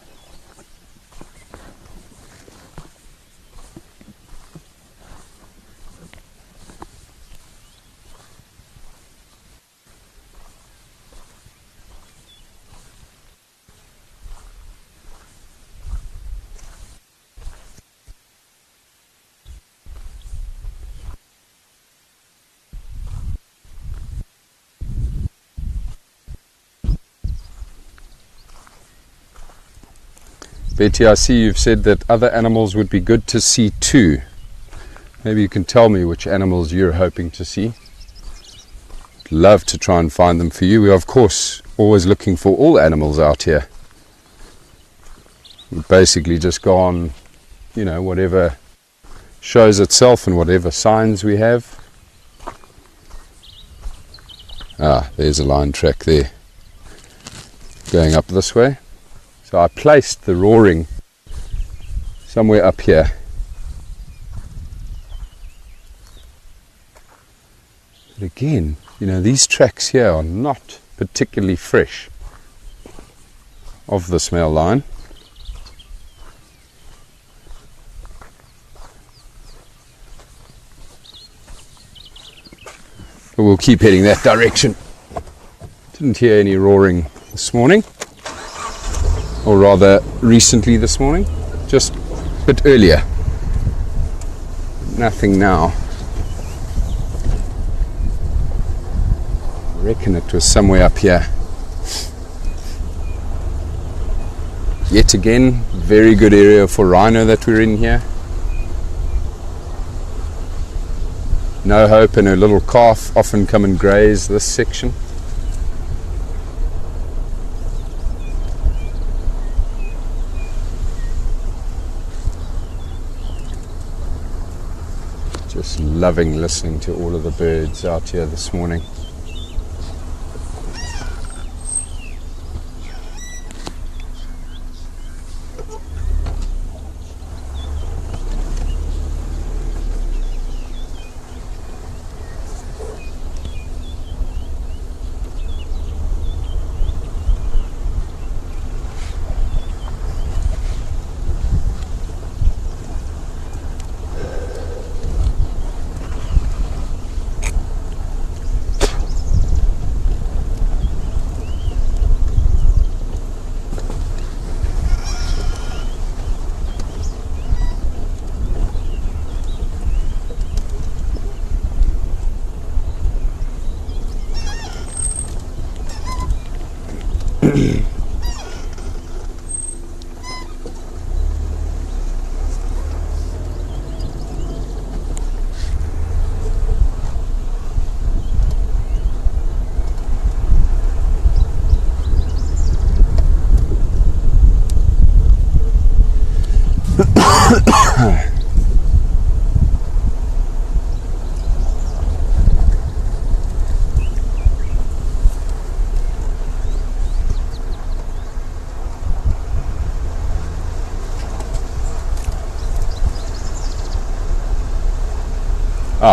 Betty, I see you've said that other animals would be good to see too. Maybe you can tell me which animals you're hoping to see. Love to try and find them for you. We're of course always looking for all animals out here. We basically just go on, whatever shows itself and whatever signs we have. There's a line track there going up this way. So I placed the roaring somewhere up here. But again, these tracks here are not particularly fresh of the male line. But we'll keep heading that direction. Didn't hear any roaring this morning, or rather recently this morning, just a bit earlier. Nothing now. I reckon it was somewhere up here. Yet again, very good area for rhino that we're in here. No Hope and her little calf often come and graze this section. Just loving listening to all of the birds out here this morning.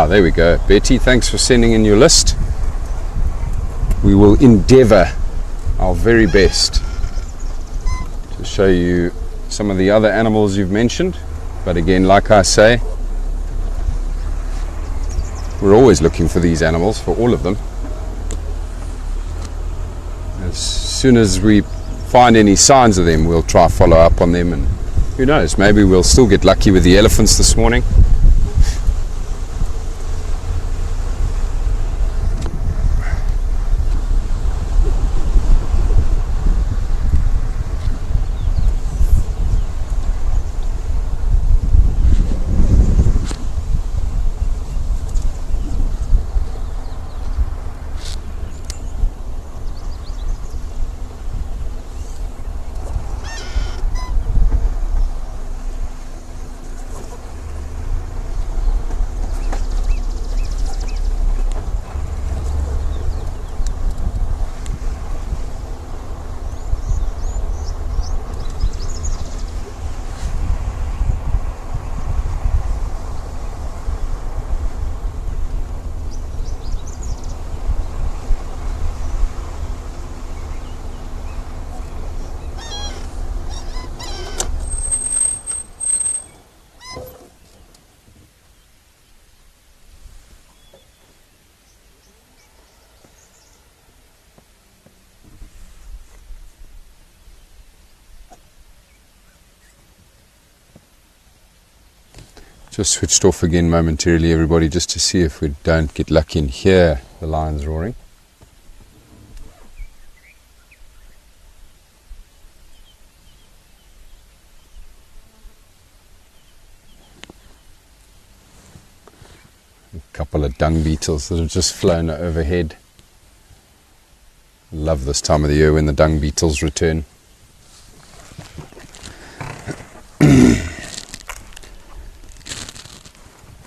There we go. Betty, thanks for sending in your list. We will endeavour our very best to show you some of the other animals you've mentioned. But again, like I say, we're always looking for these animals, for all of them. As soon as we find any signs of them, we'll try follow up on them, and who knows, maybe we'll still get lucky with the elephants this morning. Just switched off again momentarily, everybody, just to see if we don't get lucky and hear the lions roaring. couple of dung beetles that have just flown overhead. Love this time of the year when the dung beetles return.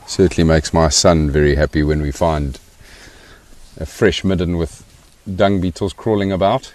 Certainly makes my son very happy when we find a fresh midden with dung beetles crawling about.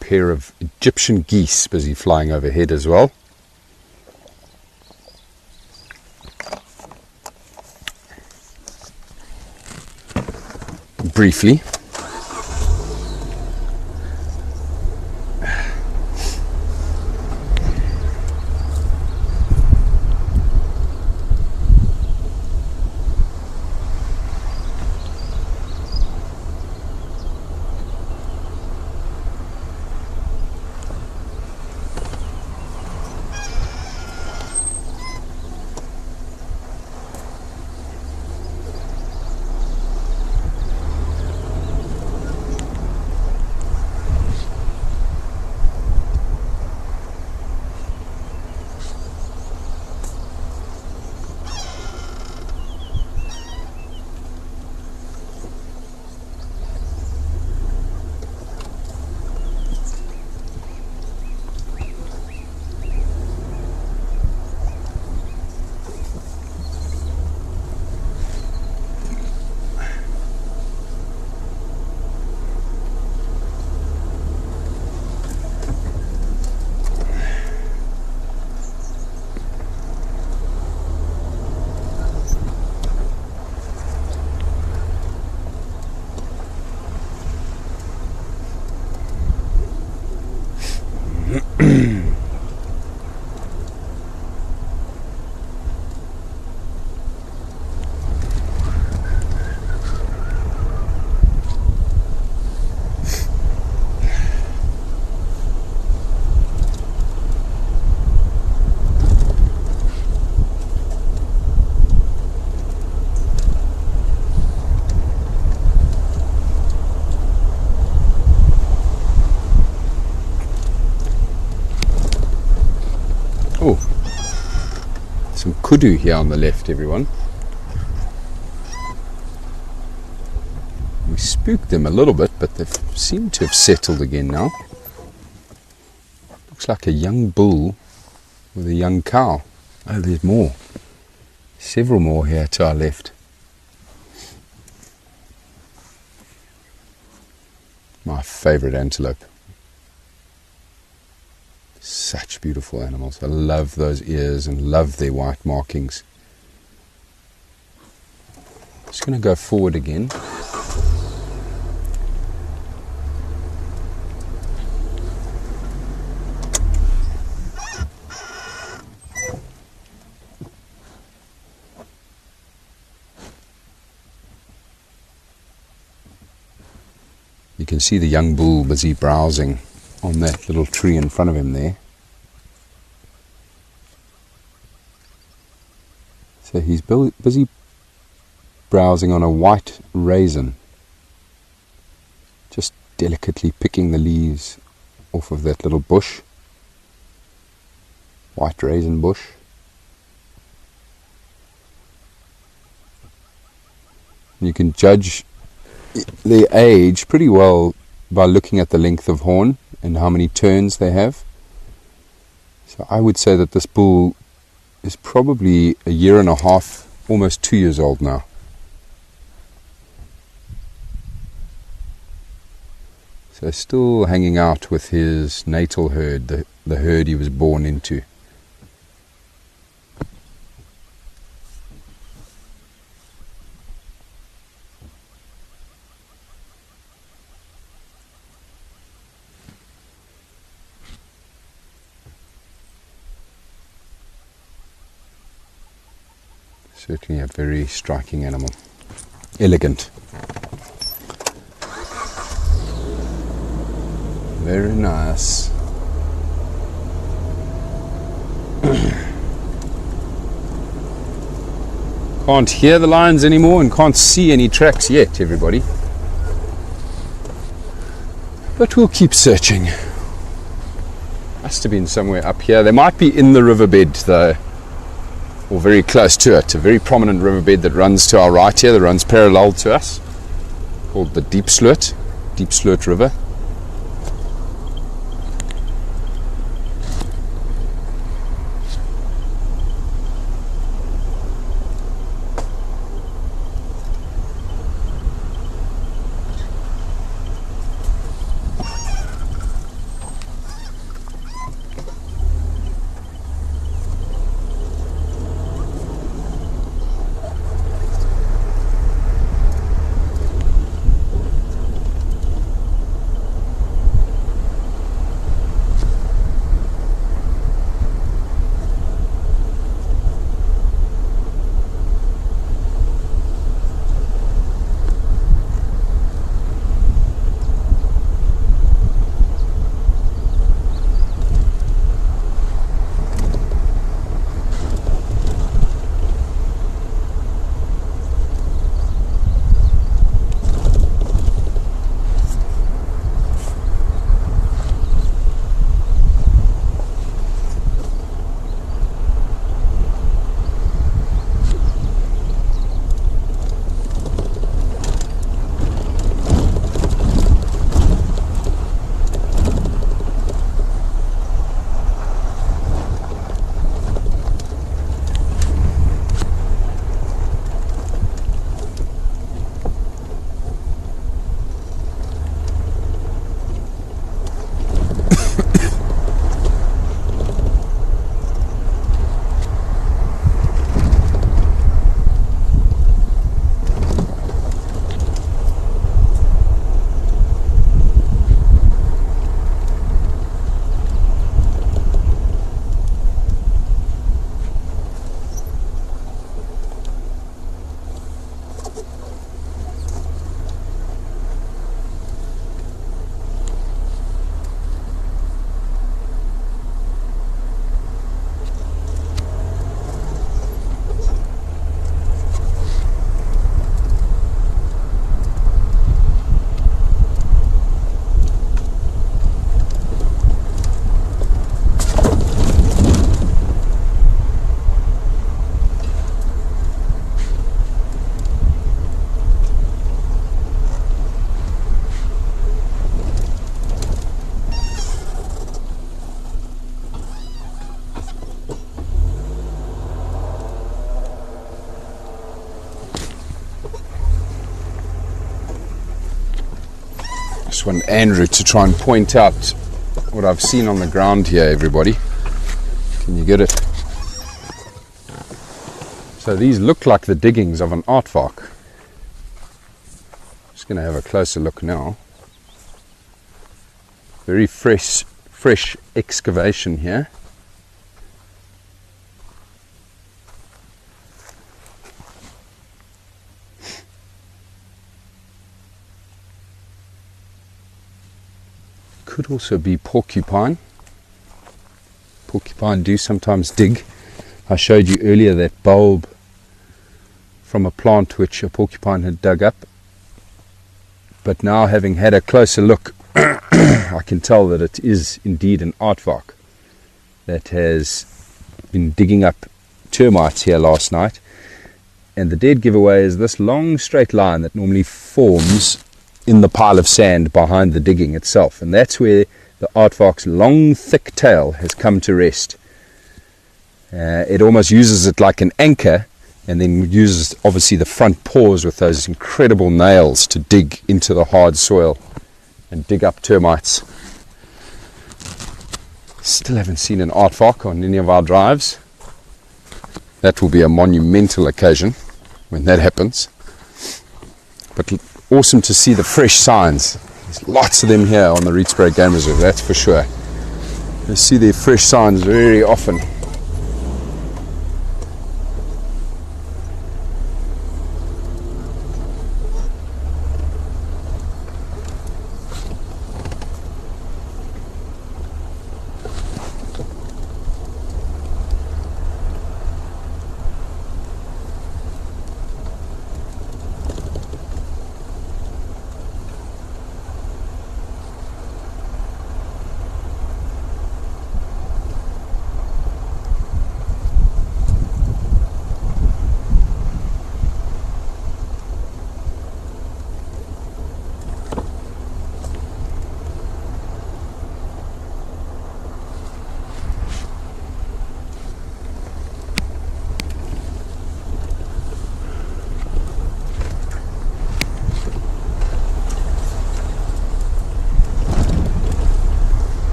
Pair of Egyptian geese busy flying overhead as well. Briefly, some kudu here on the left, everyone. We spooked them a little bit, but they seem to have settled again now. Looks like a young bull with a young cow. Oh, there's more. Several more here to our left. My favourite antelope. Such beautiful animals. I love those ears and love their white markings. Just going to go forward again. You can see the young bull busy browsing on that little tree in front of him there. So he's busy browsing on a white raisin, just delicately picking the leaves off of that little bush, white raisin bush. You can judge their age pretty well by looking at the length of horn and how many turns they have. So I would say that this bull is probably a year and a half, almost 2 years old now. So still hanging out with his natal herd, the herd he was born into. Certainly a very striking animal. Elegant. Very nice. Can't hear the lions anymore and can't see any tracks yet, everybody. But we'll keep searching. Must have been somewhere up here. They might be in the riverbed though, or very close to it. A very prominent riverbed that runs to our right here, that runs parallel to us, called the Rietspruit River. Just want Andrew to try and point out what I've seen on the ground here, everybody. Can you get it? So these look like the diggings of an aardvark. Just going to have a closer look now. Very fresh excavation here. Could also be porcupine. Porcupine do sometimes dig. I showed you earlier that bulb from a plant which a porcupine had dug up. But now, having had a closer look, I can tell that it is indeed an aardvark that has been digging up termites here last night. And the dead giveaway is this long straight line that normally forms in the pile of sand behind the digging itself, and that's where the aardvark's long thick tail has come to rest. It almost uses it like an anchor, and then uses obviously the front paws with those incredible nails to dig into the hard soil and dig up termites. Still haven't seen an aardvark on any of our drives. That will be a monumental occasion when that happens. But awesome to see the fresh signs. There's lots of them here on the Rietspruit Game Reserve, that's for sure. You see their fresh signs very often.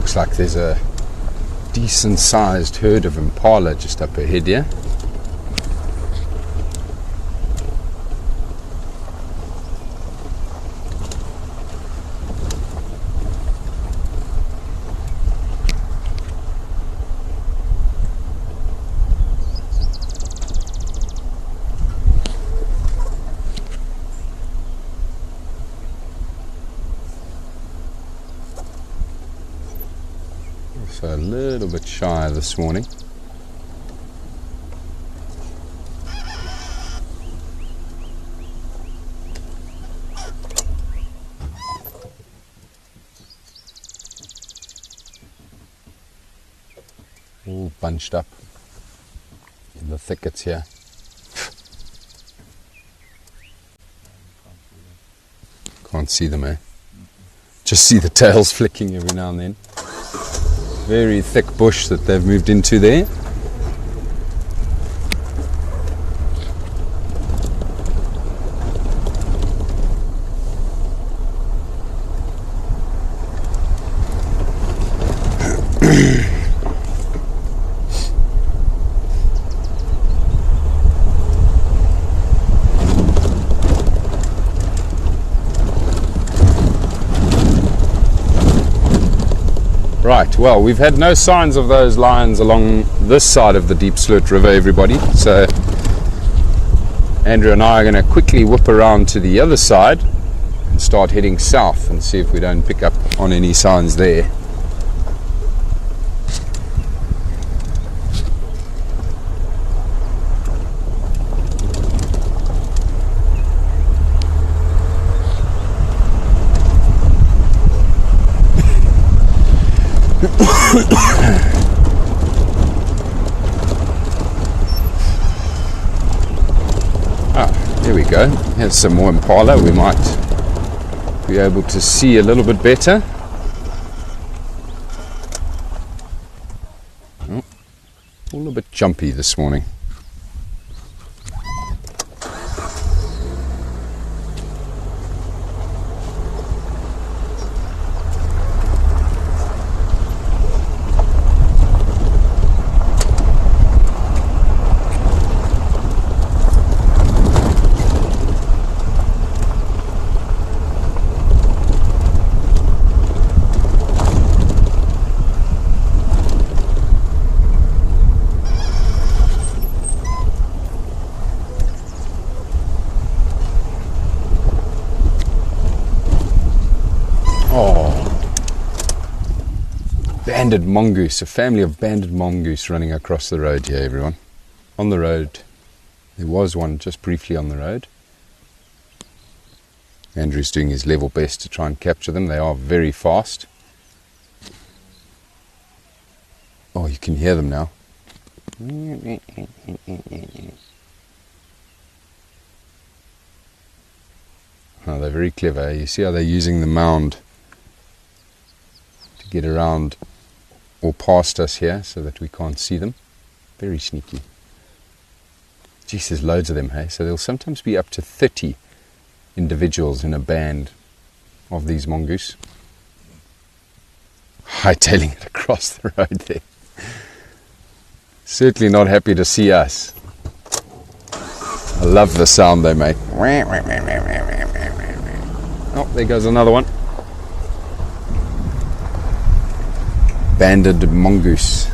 looks like there's a decent sized herd of impala just up ahead here. So a little bit shy this morning. All bunched up in the thickets here. Can't see them, eh? Just see the tails flicking every now and then. Very thick bush that they've moved into there. Right, well, we've had no signs of those lions along this side of the Deep Sloot River, everybody. So Andrew and I are going to quickly whip around to the other side and start heading south and see if we don't pick up on any signs there. There we go. Here's some more impala. We might be able to see a little bit better. Oh, all a bit jumpy this morning. Banded mongoose, a family of banded mongoose running across the road here, everyone. On the road, there was one just briefly on the road. Andrew's doing his level best to try and capture them. They are very fast. Oh, you can hear them now. Oh, they're very clever. You see how they're using the mound to get around or past us here so that we can't see them. Very sneaky. Geez, there's loads of them, hey? So there'll sometimes be up to 30 individuals in a band of these mongoose. Hightailing it across the road there. Certainly not happy to see us. I love the sound they make. Oh, there goes another one. Banded mongoose.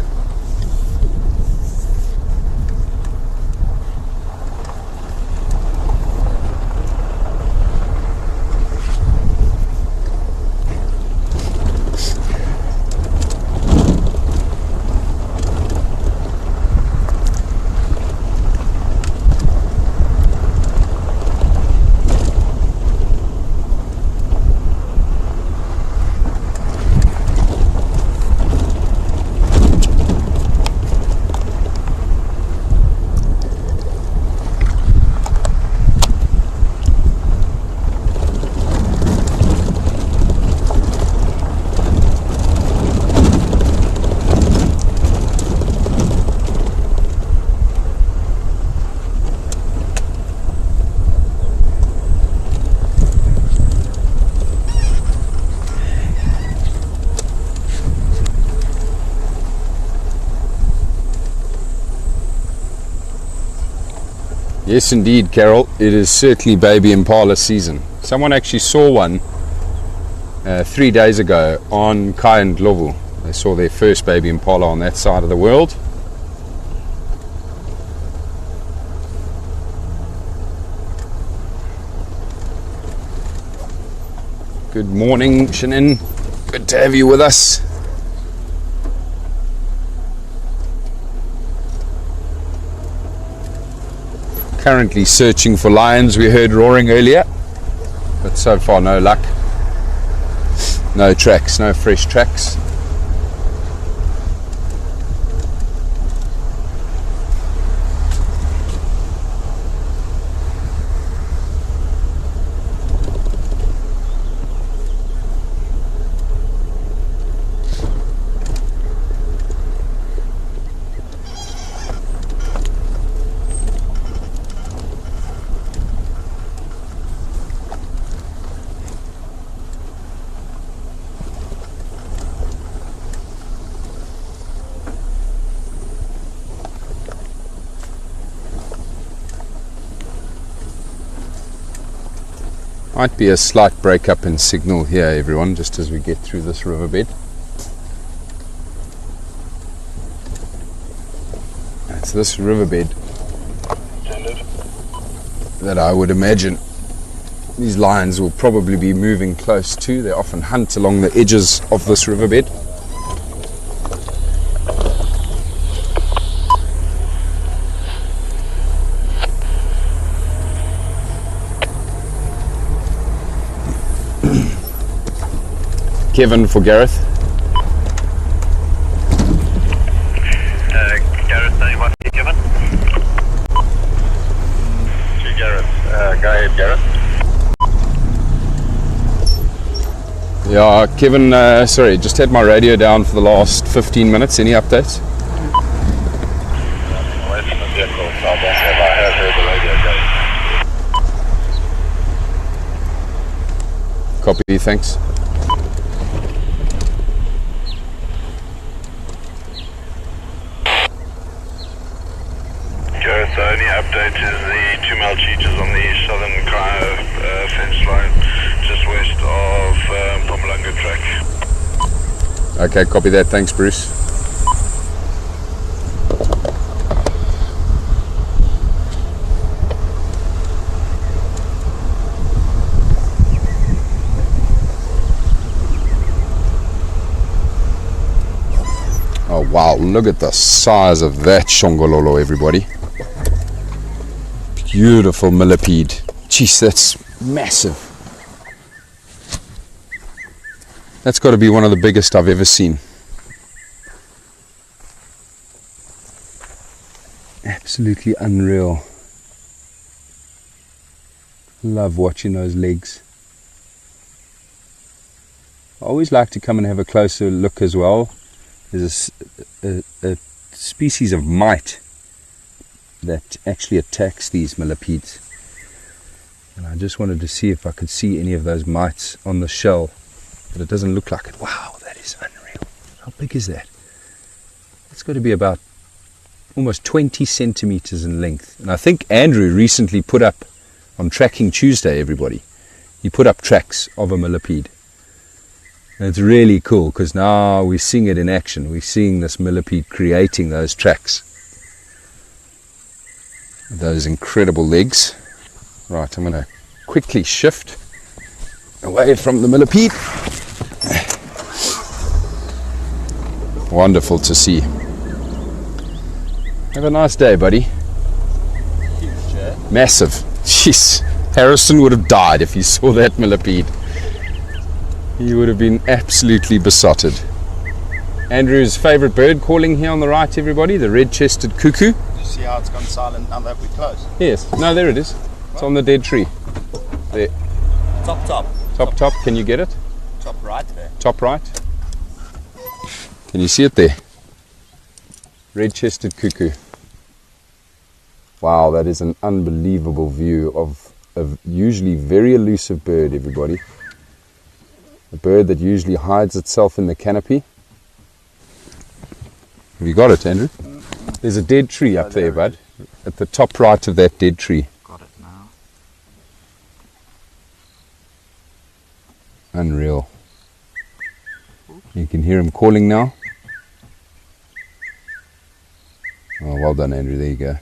Yes, indeed, Carol. It is certainly baby impala season. Someone actually saw one 3 days ago on Kai and Lowveld. They saw their first baby impala on that side of the world. Good morning, Shannon. Good to have you with us. Currently searching for lions. We heard roaring earlier, but so far no luck. No tracks, no fresh tracks. Might be a slight break-up in signal here, everyone, just as we get through this riverbed. It's this riverbed that I would imagine these lions will probably be moving close to. They often hunt along the edges of this riverbed. Kevin for Gareth. Gareth, name what you Kevin? To Gareth. Guy at Gareth. Yeah, Kevin, sorry, just had my radio down for the last 15 minutes. Any updates? Away from the vehicle, so I don't say if I have heard the radio going. Copy, thanks. Gareth, the only update is the 2 male cheetahs on the southern fence line, just west of Mpumalanga track. Okay, copy that. Thanks, Bruce. Oh wow, look at the size of that shongololo, everybody. Beautiful millipede. Jeez, that's massive. That's got to be one of the biggest I've ever seen. Absolutely unreal. Love watching those legs. I always like to come and have a closer look as well. There's a species of mite that actually attacks these millipedes. And I just wanted to see if I could see any of those mites on the shell. But it doesn't look like it. Wow, that is unreal. How big is that? It's got to be about almost 20 centimeters in length. And I think Andrew recently put up, on Tracking Tuesday, everybody, he put up tracks of a millipede. And it's really cool because now we're seeing it in action. We're seeing this millipede creating those tracks. Those incredible legs. Right, I'm going to quickly shift away from the millipede. Wonderful to see. Have a nice day, buddy. Huge, eh? Massive. Jeez, Harrison would have died if he saw that millipede. He would have been absolutely besotted. Andrew's favourite bird calling here on the right, everybody, the red-chested cuckoo. Did you see how it's gone silent now that we're close? Yes, no, there it is. It's on the dead tree. There. Top. Can you get it? Top right there. Top right. Can you see it there? Red-chested cuckoo. Wow, that is an unbelievable view of a usually very elusive bird, everybody. A bird that usually hides itself in the canopy. Have you got it, Andrew? There's a dead tree up there, bud. at the top right of that dead tree. Got it now. Unreal. You can hear him calling now. Oh, well done, Andrew. There you go.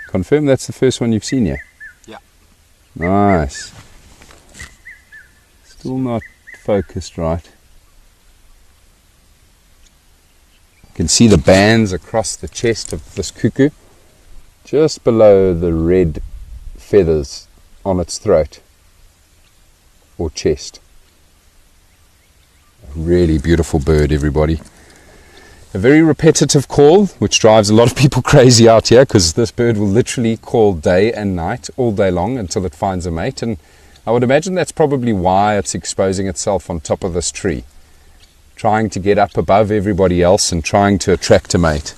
Confirm that's the first one you've seen here? Yeah. Nice. Still not focused right. You can see the bands across the chest of this cuckoo, just below the red feathers on its throat or chest. A really beautiful bird, everybody. A very repetitive call, which drives a lot of people crazy out here, because this bird will literally call day and night all day long until it finds a mate. And I would imagine that's probably why it's exposing itself on top of this tree, trying to get up above everybody else and trying to attract a mate.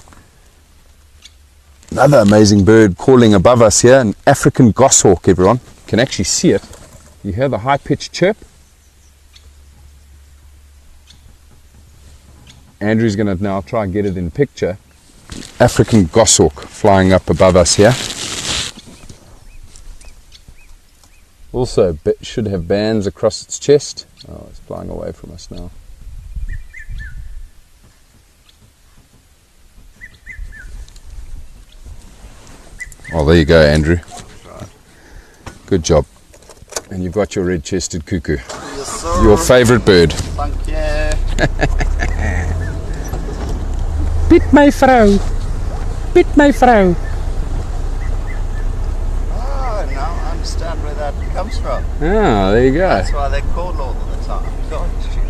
Another amazing bird calling above us here, an African goshawk, everyone. You can actually see it. You hear the high-pitched chirp? Andrew's going to now try and get it in picture. African goshawk flying up above us here. Also should have bands across its chest. Oh, it's flying away from us now. Oh, there you go, Andrew. Good job. And you've got your red-chested cuckoo. Yes, sir. Your favourite bird. Thank you. Piet my vrouw. Piet my vrouw. Oh, now I understand where that comes from. Ah, there you go. That's why they call all the time. Got you.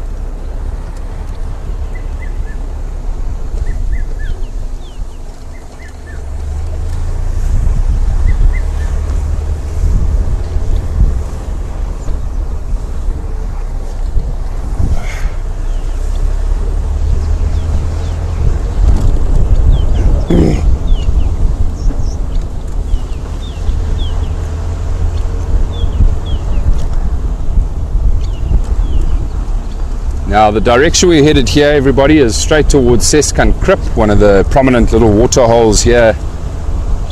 Now the direction we're headed here, everybody, is straight towards Seskan Krip, one of the prominent little water holes here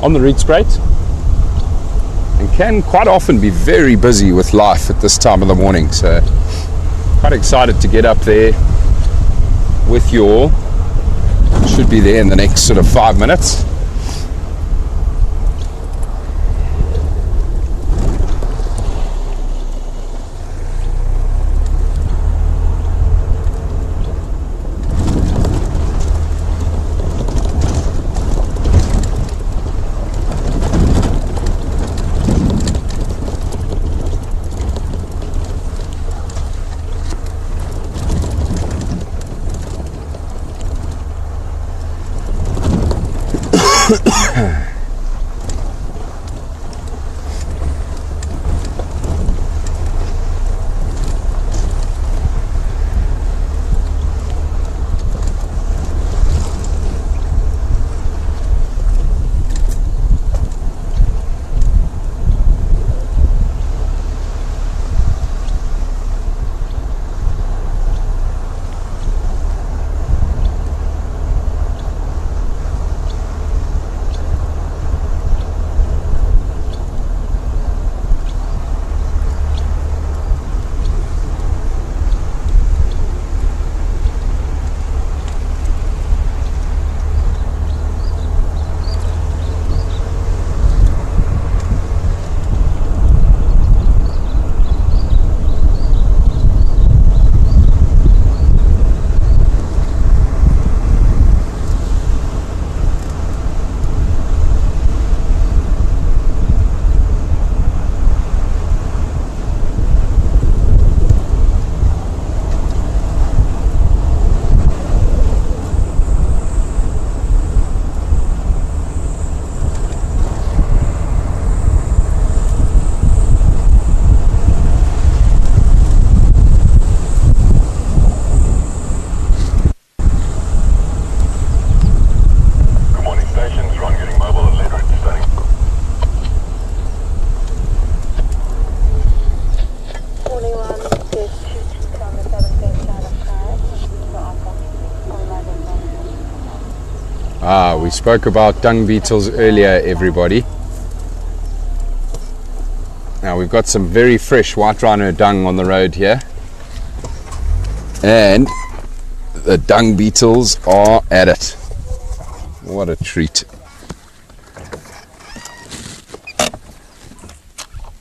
on the Rietspruit, and can quite often be very busy with life at this time of the morning. So quite excited to get up there with you all. Should be there in the next sort of 5 minutes. We spoke about dung beetles earlier, everybody. Now we've got some very fresh white rhino dung on the road here, and the dung beetles are at it. What a treat.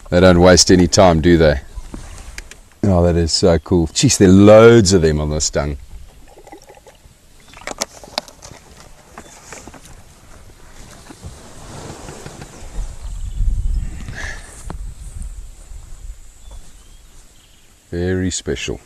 They don't waste any time, do they? Oh, that is so cool. Jeez, there are loads of them on this dung. Very special.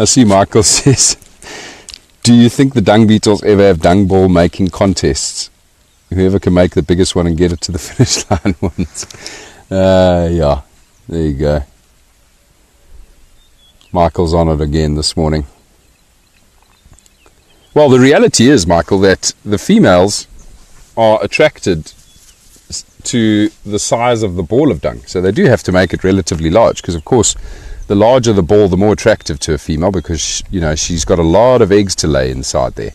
I see Michael says, do you think the dung beetles ever have dung ball making contests? Whoever can make the biggest one and get it to the finish line wins. Yeah, there you go. Michael's on it again this morning. Well, the reality is, Michael, that the females are attracted to the size of the ball of dung. So they do have to make it relatively large, because of course the larger the ball, the more attractive to a female, because you know she's got a lot of eggs to lay inside there.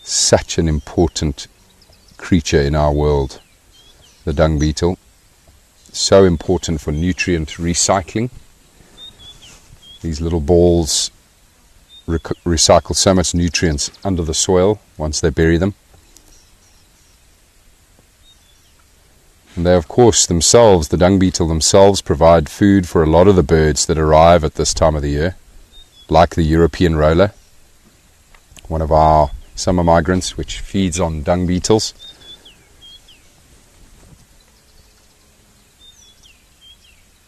Such an important creature in our world, the dung beetle. So important for nutrient recycling. These little balls recycle so much nutrients under the soil once they bury them. And they, of course, themselves, the dung beetle themselves, provide food for a lot of the birds that arrive at this time of the year, like the European roller, one of our summer migrants, which feeds on dung beetles.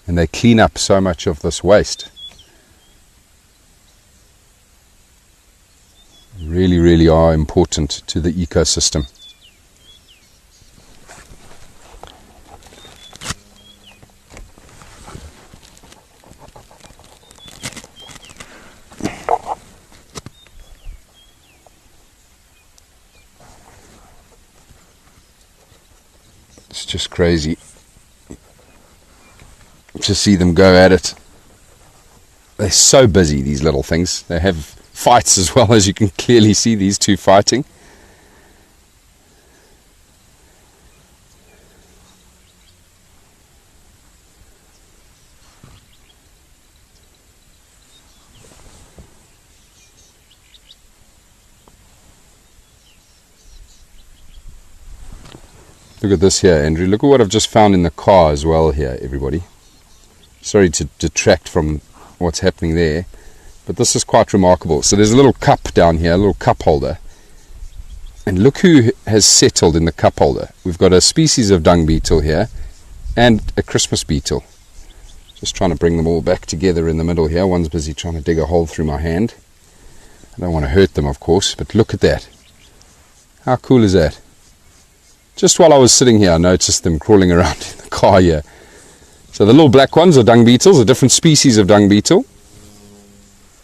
And they clean up so much of this waste. Really, really are important to the ecosystem. It's just crazy to see them go at it. They're so busy, these little things. They have fights as well, as you can clearly see these two fighting. Look at this here, Andrew. Look at what I've just found in the car as well here, everybody. Sorry to detract from what's happening there, but this is quite remarkable. So there's a little cup down here, a little cup holder. And look who has settled in the cup holder. We've got a species of dung beetle here and a Christmas beetle. Just trying to bring them all back together in the middle here. One's busy trying to dig a hole through my hand. I don't want to hurt them, of course, but look at that. How cool is that? Just while I was sitting here, I noticed them crawling around in the car here. So the little black ones are dung beetles, a different species of dung beetle.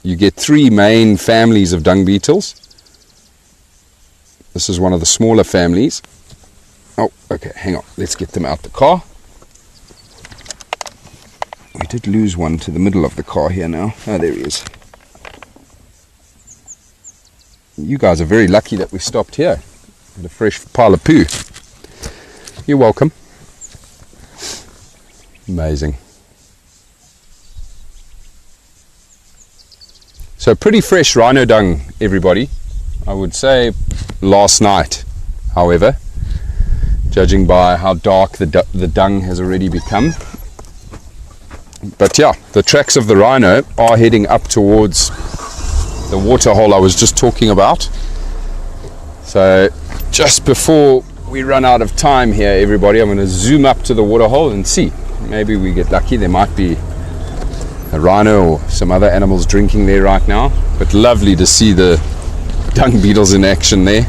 You get 3 main families of dung beetles. This is one of the smaller families. Oh, okay, hang on. Let's get them out the car. We did lose one to the middle of the car here now. Oh, there he is. You guys are very lucky that we stopped here. Had a fresh pile of poo. You're welcome. Amazing. So pretty fresh rhino dung, everybody. I would say last night, however, judging by how dark the dung has already become. But yeah, the tracks of the rhino are heading up towards the waterhole I was just talking about. So just before we run out of time here, everybody, I'm going to zoom up to the waterhole and see. Maybe we get lucky. There might be a rhino or some other animals drinking there right now. But lovely to see the dung beetles in action there.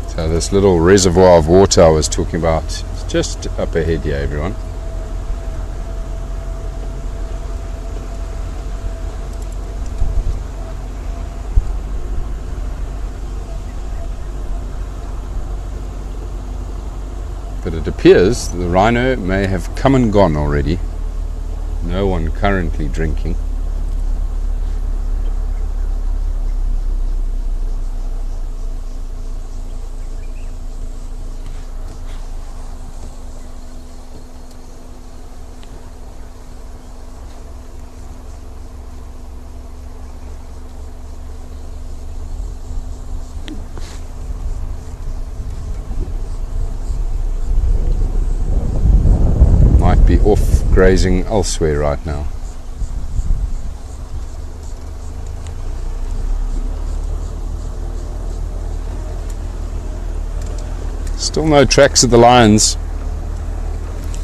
So this little reservoir of water I was talking about is just up ahead here, everyone. But it appears the rhino may have come and gone already. No one currently drinking. Be off grazing elsewhere right now. Still no tracks of the lions.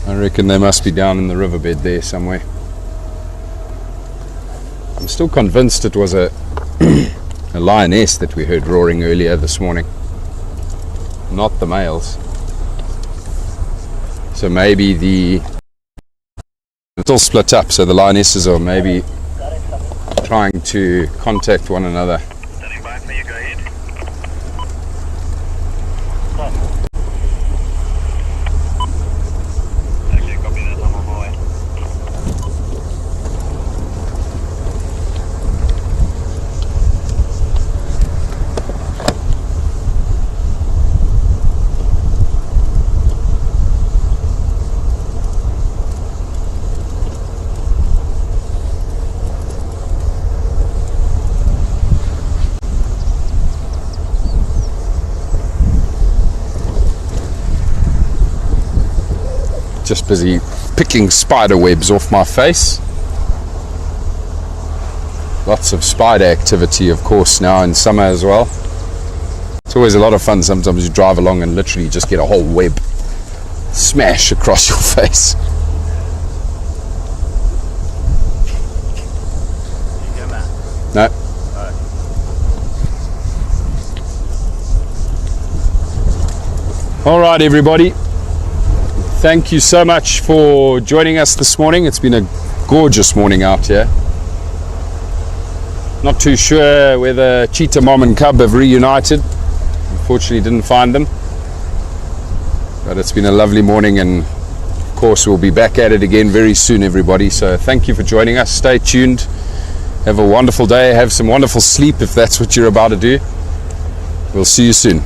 I reckon they must be down in the riverbed there somewhere. I'm still convinced it was a lioness that we heard roaring earlier this morning, not the males. So maybe the it's all split up, so the lionesses are maybe trying to contact one another. Standing by for you, go ahead. Okay, copy that, I'm on my way. Just busy picking spider webs off my face. Lots of spider activity, of course, now in summer as well. It's always a lot of fun. Sometimes you drive along and literally just get a whole web smash across your face. You get that? No. All right, everybody. Thank you so much for joining us this morning. It's been a gorgeous morning out here. Not too sure whether cheetah mom and cub have reunited. Unfortunately, didn't find them. But it's been a lovely morning, and of course we'll be back at it again very soon, everybody. So thank you for joining us. Stay tuned. Have a wonderful day. Have some wonderful sleep if that's what you're about to do. We'll see you soon.